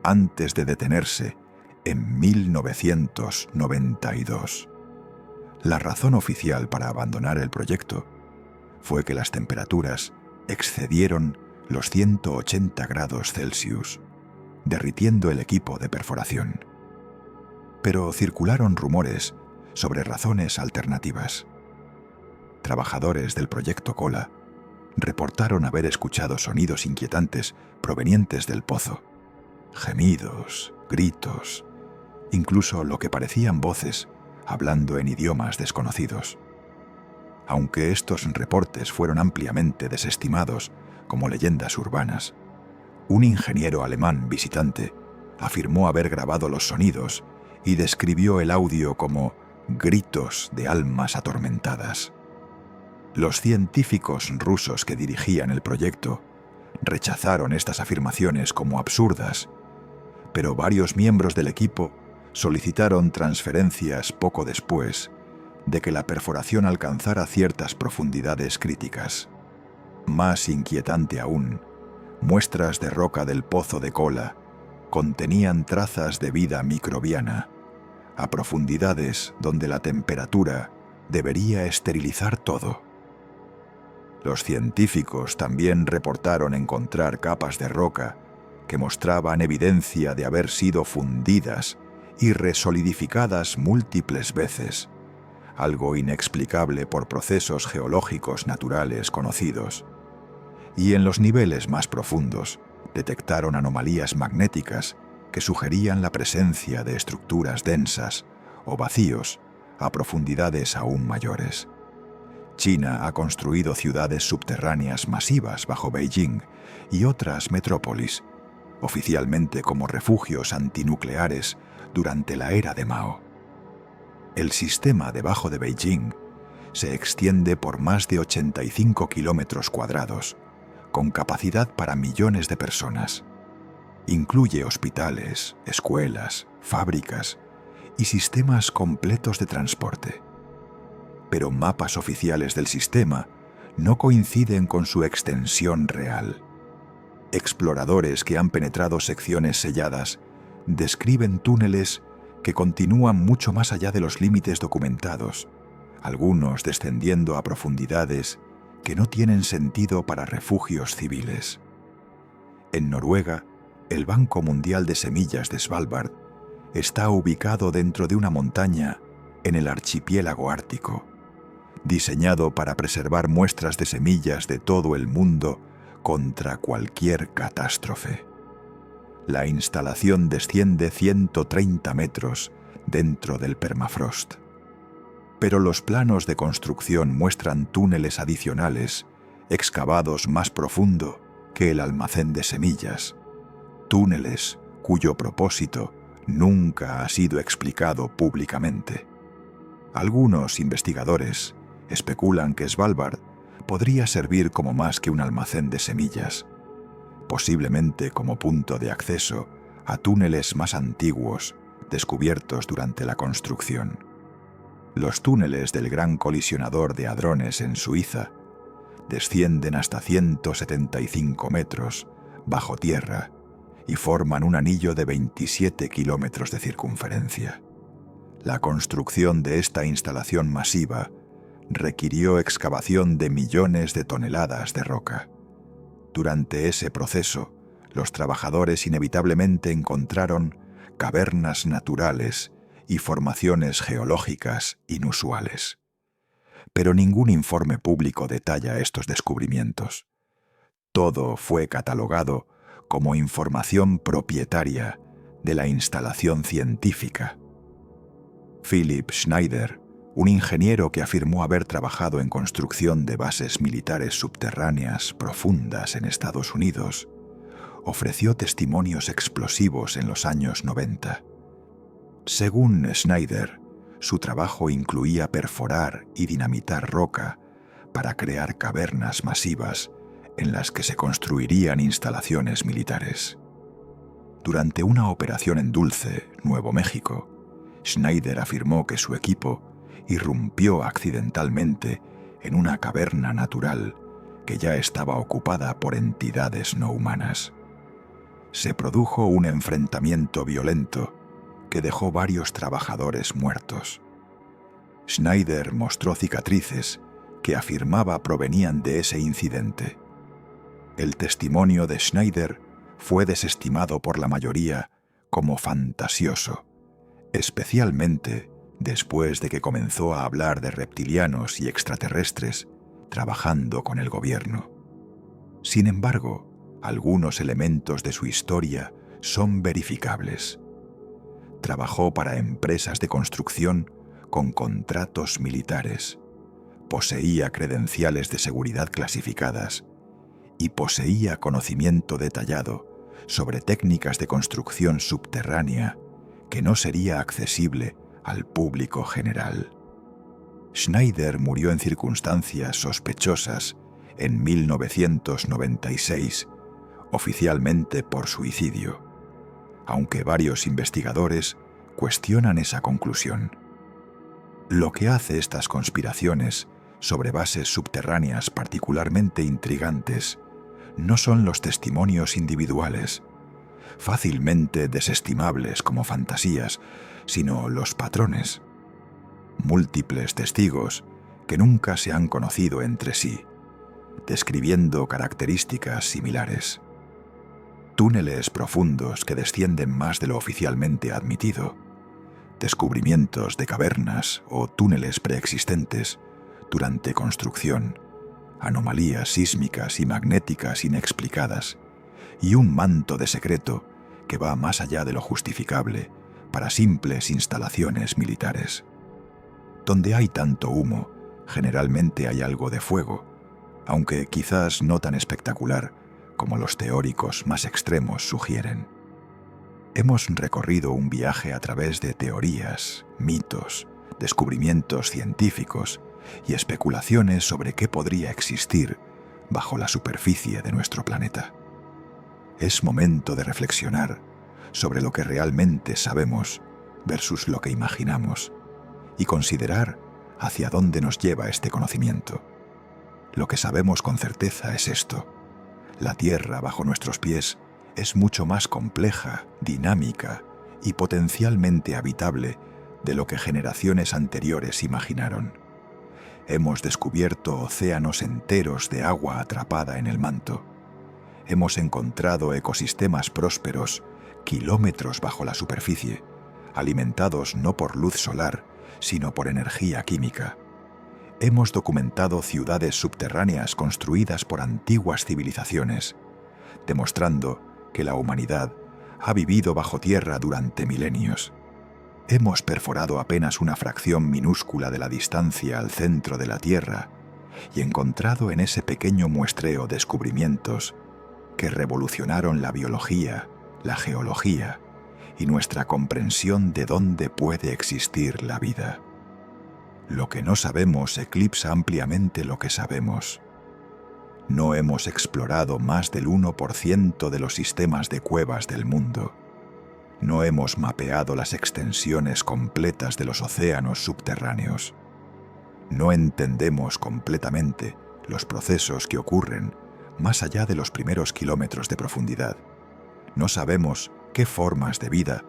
antes de detenerse en 1992. La razón oficial para abandonar el proyecto fue que las temperaturas excedieron los 180 grados Celsius, derritiendo el equipo de perforación. Pero circularon rumores sobre razones alternativas. Trabajadores del proyecto Kola reportaron haber escuchado sonidos inquietantes provenientes del pozo, gemidos, gritos, incluso lo que parecían voces hablando en idiomas desconocidos. Aunque estos reportes fueron ampliamente desestimados como leyendas urbanas, un ingeniero alemán visitante afirmó haber grabado los sonidos y describió el audio como gritos de almas atormentadas. Los científicos rusos que dirigían el proyecto rechazaron estas afirmaciones como absurdas, pero varios miembros del equipo solicitaron transferencias poco después de que la perforación alcanzara ciertas profundidades críticas. Más inquietante aún, muestras de roca del pozo de Kola contenían trazas de vida microbiana, a profundidades donde la temperatura debería esterilizar todo. Los científicos también reportaron encontrar capas de roca que mostraban evidencia de haber sido fundidas y resolidificadas múltiples veces, algo inexplicable por procesos geológicos naturales conocidos. Y en los niveles más profundos detectaron anomalías magnéticas que sugerían la presencia de estructuras densas o vacíos a profundidades aún mayores. China ha construido ciudades subterráneas masivas bajo Beijing y otras metrópolis, oficialmente como refugios antinucleares durante la era de Mao. El sistema debajo de Beijing se extiende por más de 85 kilómetros cuadrados, con capacidad para millones de personas. Incluye hospitales, escuelas, fábricas y sistemas completos de transporte. Pero mapas oficiales del sistema no coinciden con su extensión real. Exploradores que han penetrado secciones selladas describen túneles que continúan mucho más allá de los límites documentados, algunos descendiendo a profundidades que no tienen sentido para refugios civiles. En Noruega, el Banco Mundial de Semillas de Svalbard está ubicado dentro de una montaña en el archipiélago ártico, diseñado para preservar muestras de semillas de todo el mundo contra cualquier catástrofe. La instalación desciende 130 metros dentro del permafrost. Pero los planos de construcción muestran túneles adicionales, excavados más profundo que el almacén de semillas. Túneles cuyo propósito nunca ha sido explicado públicamente. Algunos investigadores especulan que Svalbard podría servir como más que un almacén de semillas, posiblemente como punto de acceso a túneles más antiguos descubiertos durante la construcción. Los túneles del Gran Colisionador de Hadrones en Suiza descienden hasta 175 metros bajo tierra y forman un anillo de 27 kilómetros de circunferencia. La construcción de esta instalación masiva requirió excavación de millones de toneladas de roca. Durante ese proceso, los trabajadores inevitablemente encontraron cavernas naturales y formaciones geológicas inusuales. Pero ningún informe público detalla estos descubrimientos. Todo fue catalogado como información propietaria de la instalación científica. Philipp Schneider, un ingeniero que afirmó haber trabajado en construcción de bases militares subterráneas profundas en Estados Unidos, ofreció testimonios explosivos en los años 90. Según Schneider, su trabajo incluía perforar y dinamitar roca para crear cavernas masivas en las que se construirían instalaciones militares. Durante una operación en Dulce, Nuevo México, Schneider afirmó que su equipo irrumpió accidentalmente en una caverna natural que ya estaba ocupada por entidades no humanas. Se produjo un enfrentamiento violento que dejó varios trabajadores muertos. Schneider mostró cicatrices que afirmaba provenían de ese incidente. El testimonio de Schneider fue desestimado por la mayoría como fantasioso, especialmente después de que comenzó a hablar de reptilianos y extraterrestres trabajando con el gobierno. Sin embargo, algunos elementos de su historia son verificables. Trabajó para empresas de construcción con contratos militares, poseía credenciales de seguridad clasificadas y poseía conocimiento detallado sobre técnicas de construcción subterránea que no sería accesible al público general. Schneider murió en circunstancias sospechosas en 1996, oficialmente por suicidio, aunque varios investigadores cuestionan esa conclusión. Lo que hace estas conspiraciones sobre bases subterráneas particularmente intrigantes no son los testimonios individuales, fácilmente desestimables como fantasías, sino los patrones. Múltiples testigos que nunca se han conocido entre sí, describiendo características similares. Túneles profundos que descienden más de lo oficialmente admitido, descubrimientos de cavernas o túneles preexistentes durante construcción, anomalías sísmicas y magnéticas inexplicadas, y un manto de secreto que va más allá de lo justificable para simples instalaciones militares. Donde hay tanto humo, generalmente hay algo de fuego, aunque quizás no tan espectacular como los teóricos más extremos sugieren. Hemos recorrido un viaje a través de teorías, mitos, descubrimientos científicos y especulaciones sobre qué podría existir bajo la superficie de nuestro planeta. Es momento de reflexionar sobre lo que realmente sabemos versus lo que imaginamos y considerar hacia dónde nos lleva este conocimiento. Lo que sabemos con certeza es esto: la Tierra bajo nuestros pies es mucho más compleja, dinámica y potencialmente habitable de lo que generaciones anteriores imaginaron. Hemos descubierto océanos enteros de agua atrapada en el manto. Hemos encontrado ecosistemas prósperos kilómetros bajo la superficie, alimentados no por luz solar, sino por energía química. Hemos documentado ciudades subterráneas construidas por antiguas civilizaciones, demostrando que la humanidad ha vivido bajo tierra durante milenios. Hemos perforado apenas una fracción minúscula de la distancia al centro de la Tierra y encontrado en ese pequeño muestreo descubrimientos que revolucionaron la biología, la geología y nuestra comprensión de dónde puede existir la vida. Lo que no sabemos eclipsa ampliamente lo que sabemos. No hemos explorado más del 1% de los sistemas de cuevas del mundo. No hemos mapeado las extensiones completas de los océanos subterráneos. No entendemos completamente los procesos que ocurren más allá de los primeros kilómetros de profundidad. No sabemos qué formas de vida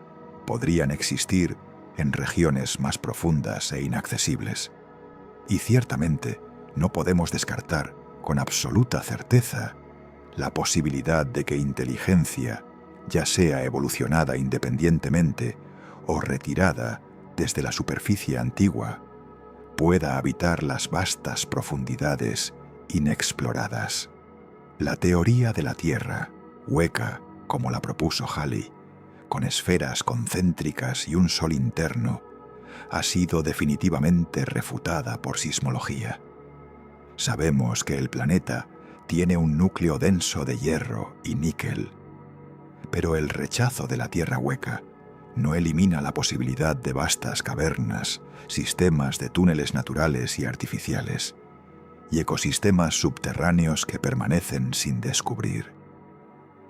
podrían existir en regiones más profundas e inaccesibles. Y ciertamente no podemos descartar con absoluta certeza la posibilidad de que inteligencia, ya sea evolucionada independientemente o retirada desde la superficie antigua, pueda habitar las vastas profundidades inexploradas. La teoría de la Tierra, hueca, como la propuso Halley, con esferas concéntricas y un sol interno, ha sido definitivamente refutada por sismología. Sabemos que el planeta tiene un núcleo denso de hierro y níquel, pero el rechazo de la Tierra hueca no elimina la posibilidad de vastas cavernas, sistemas de túneles naturales y artificiales, y ecosistemas subterráneos que permanecen sin descubrir.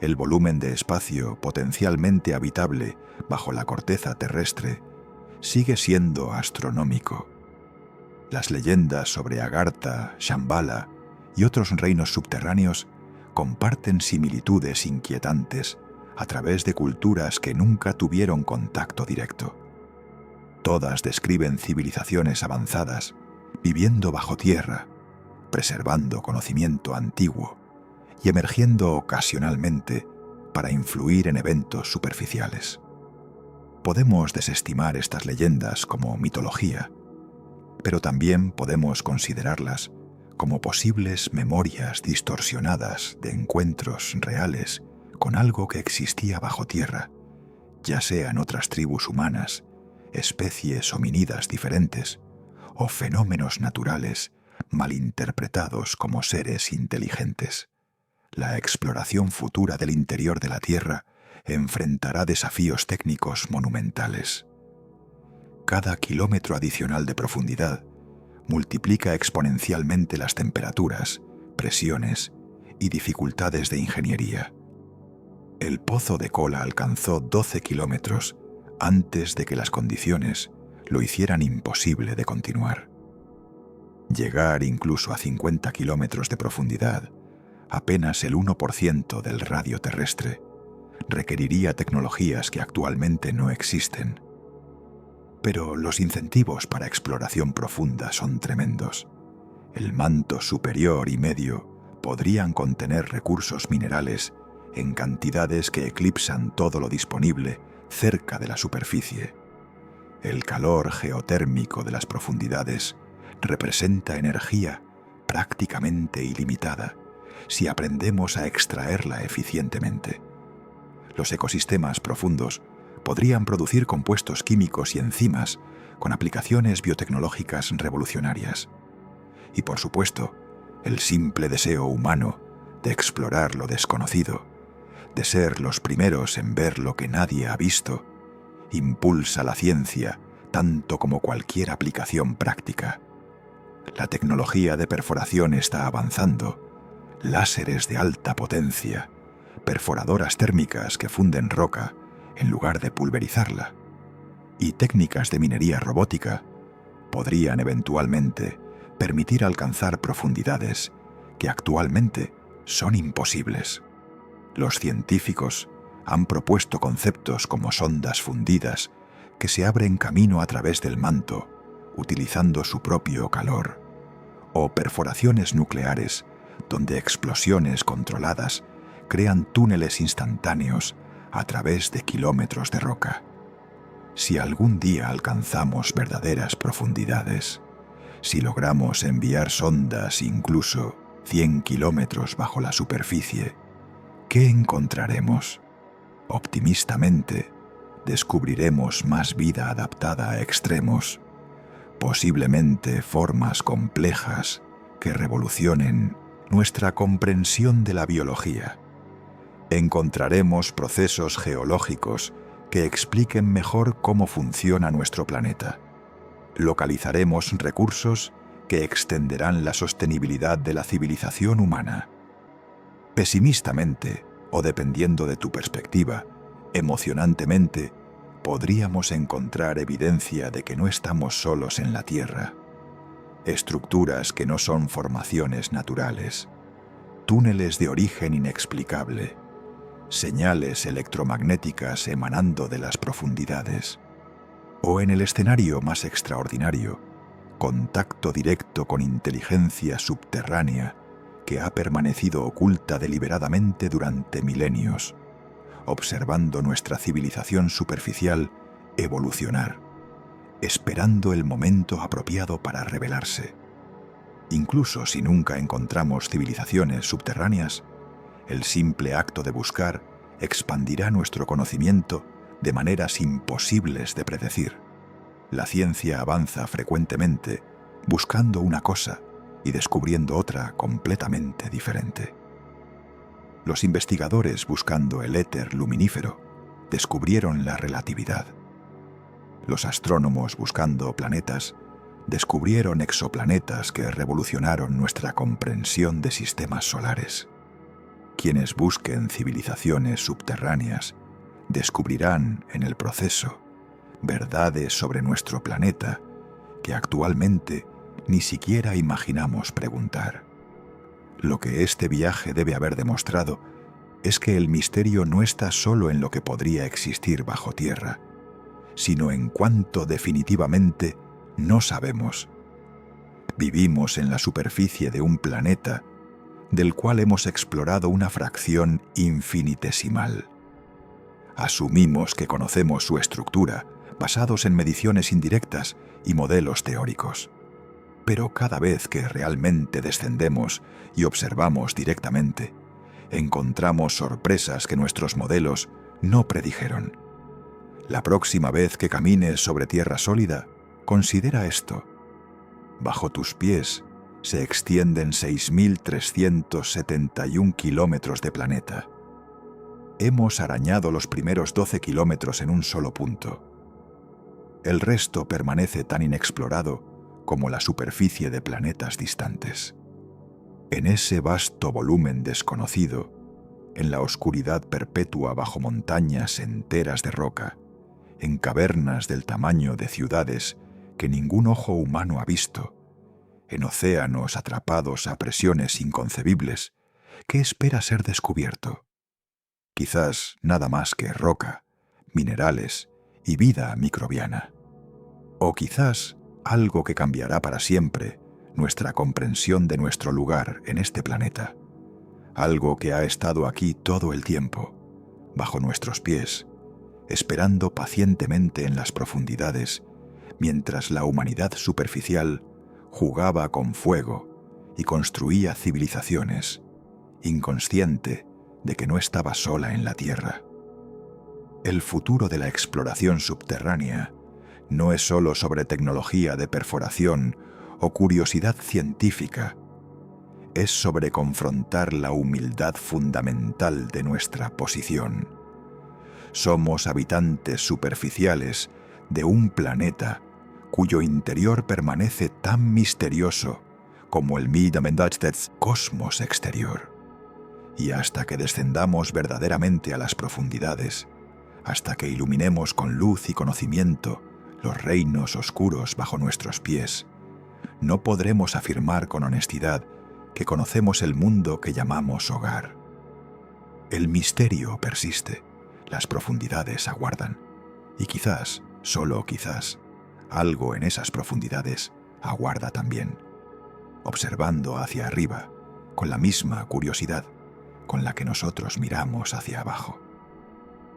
El volumen de espacio potencialmente habitable bajo la corteza terrestre sigue siendo astronómico. Las leyendas sobre Agartha, Shambhala y otros reinos subterráneos comparten similitudes inquietantes a través de culturas que nunca tuvieron contacto directo. Todas describen civilizaciones avanzadas, viviendo bajo tierra, preservando conocimiento antiguo y emergiendo ocasionalmente para influir en eventos superficiales. Podemos desestimar estas leyendas como mitología, pero también podemos considerarlas como posibles memorias distorsionadas de encuentros reales con algo que existía bajo tierra, ya sean otras tribus humanas, especies homínidas diferentes o fenómenos naturales malinterpretados como seres inteligentes. La exploración futura del interior de la Tierra enfrentará desafíos técnicos monumentales. Cada kilómetro adicional de profundidad multiplica exponencialmente las temperaturas, presiones y dificultades de ingeniería. El pozo de Kola alcanzó 12 kilómetros antes de que las condiciones lo hicieran imposible de continuar. Llegar incluso a 50 kilómetros de profundidad, apenas el 1% del radio terrestre, requeriría tecnologías que actualmente no existen. Pero los incentivos para exploración profunda son tremendos. El manto superior y medio podrían contener recursos minerales en cantidades que eclipsan todo lo disponible cerca de la superficie. El calor geotérmico de las profundidades representa energía prácticamente ilimitada si aprendemos a extraerla eficientemente. Los ecosistemas profundos podrían producir compuestos químicos y enzimas con aplicaciones biotecnológicas revolucionarias. Y por supuesto, el simple deseo humano de explorar lo desconocido, de ser los primeros en ver lo que nadie ha visto, impulsa la ciencia tanto como cualquier aplicación práctica. La tecnología de perforación está avanzando, láseres de alta potencia, perforadoras térmicas que funden roca en lugar de pulverizarla, y técnicas de minería robótica podrían eventualmente permitir alcanzar profundidades que actualmente son imposibles. Los científicos han propuesto conceptos como sondas fundidas que se abren camino a través del manto, utilizando su propio calor, o perforaciones nucleares, donde explosiones controladas crean túneles instantáneos a través de kilómetros de roca. Si algún día alcanzamos verdaderas profundidades, si logramos enviar sondas incluso 100 kilómetros bajo la superficie, ¿qué encontraremos? Optimistamente, descubriremos más vida adaptada a extremos, posiblemente formas complejas que revolucionen nuestra comprensión de la biología. Encontraremos procesos geológicos que expliquen mejor cómo funciona nuestro planeta. Localizaremos recursos que extenderán la sostenibilidad de la civilización humana. Pesimistamente, o dependiendo de tu perspectiva, emocionantemente, podríamos encontrar evidencia de que no estamos solos en la Tierra. Estructuras que no son formaciones naturales, túneles de origen inexplicable, señales electromagnéticas emanando de las profundidades. O en el escenario más extraordinario, contacto directo con inteligencia subterránea que ha permanecido oculta deliberadamente durante milenios, observando nuestra civilización superficial evolucionar, esperando el momento apropiado para revelarse. Incluso si nunca encontramos civilizaciones subterráneas, el simple acto de buscar expandirá nuestro conocimiento de maneras imposibles de predecir. La ciencia avanza frecuentemente buscando una cosa y descubriendo otra completamente diferente. Los investigadores buscando el éter luminífero descubrieron la relatividad. Los astrónomos buscando planetas descubrieron exoplanetas que revolucionaron nuestra comprensión de sistemas solares. Quienes busquen civilizaciones subterráneas descubrirán en el proceso verdades sobre nuestro planeta que actualmente ni siquiera imaginamos preguntar. Lo que este viaje debe haber demostrado es que el misterio no está solo en lo que podría existir bajo tierra, sino en cuanto definitivamente no sabemos. Vivimos en la superficie de un planeta del cual hemos explorado una fracción infinitesimal. Asumimos que conocemos su estructura, basados en mediciones indirectas y modelos teóricos. Pero cada vez que realmente descendemos y observamos directamente, encontramos sorpresas que nuestros modelos no predijeron. La próxima vez que camines sobre tierra sólida, considera esto. Bajo tus pies se extienden 6.371 kilómetros de planeta. Hemos arañado los primeros 12 kilómetros en un solo punto. El resto permanece tan inexplorado como la superficie de planetas distantes. En ese vasto volumen desconocido, en la oscuridad perpetua bajo montañas enteras de roca, en cavernas del tamaño de ciudades que ningún ojo humano ha visto, en océanos atrapados a presiones inconcebibles, ¿qué espera ser descubierto? Quizás nada más que roca, minerales y vida microbiana. O quizás algo que cambiará para siempre nuestra comprensión de nuestro lugar en este planeta. Algo que ha estado aquí todo el tiempo, bajo nuestros pies, esperando pacientemente en las profundidades, mientras la humanidad superficial jugaba con fuego y construía civilizaciones, inconsciente de que no estaba sola en la Tierra. El futuro de la exploración subterránea no es solo sobre tecnología de perforación o curiosidad científica, es sobre confrontar la humildad fundamental de nuestra posición. Somos habitantes superficiales de un planeta cuyo interior permanece tan misterioso como el Midamendachtes cosmos exterior. Y hasta que descendamos verdaderamente a las profundidades, hasta que iluminemos con luz y conocimiento los reinos oscuros bajo nuestros pies, no podremos afirmar con honestidad que conocemos el mundo que llamamos hogar. El misterio persiste, las profundidades aguardan, y quizás, solo quizás, algo en esas profundidades aguarda también, observando hacia arriba, con la misma curiosidad con la que nosotros miramos hacia abajo.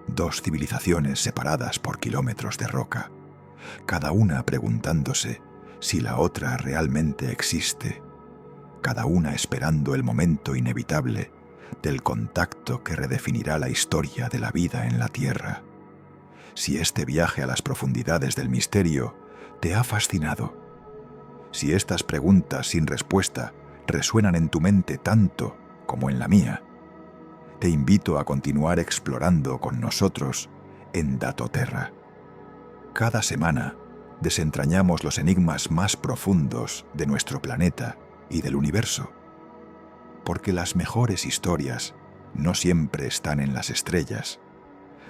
Dos civilizaciones separadas por kilómetros de roca, cada una preguntándose si la otra realmente existe, cada una esperando el momento inevitable del contacto que redefinirá la historia de la vida en la Tierra. Si este viaje a las profundidades del misterio te ha fascinado, si estas preguntas sin respuesta resuenan en tu mente tanto como en la mía, te invito a continuar explorando con nosotros en Datoterra. Cada semana desentrañamos los enigmas más profundos de nuestro planeta y del universo, porque las mejores historias no siempre están en las estrellas,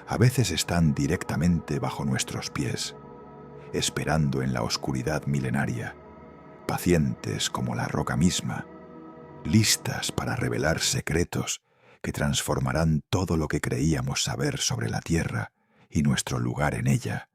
a veces están directamente bajo nuestros pies, esperando en la oscuridad milenaria, pacientes como la roca misma, listas para revelar secretos que transformarán todo lo que creíamos saber sobre la Tierra y nuestro lugar en ella.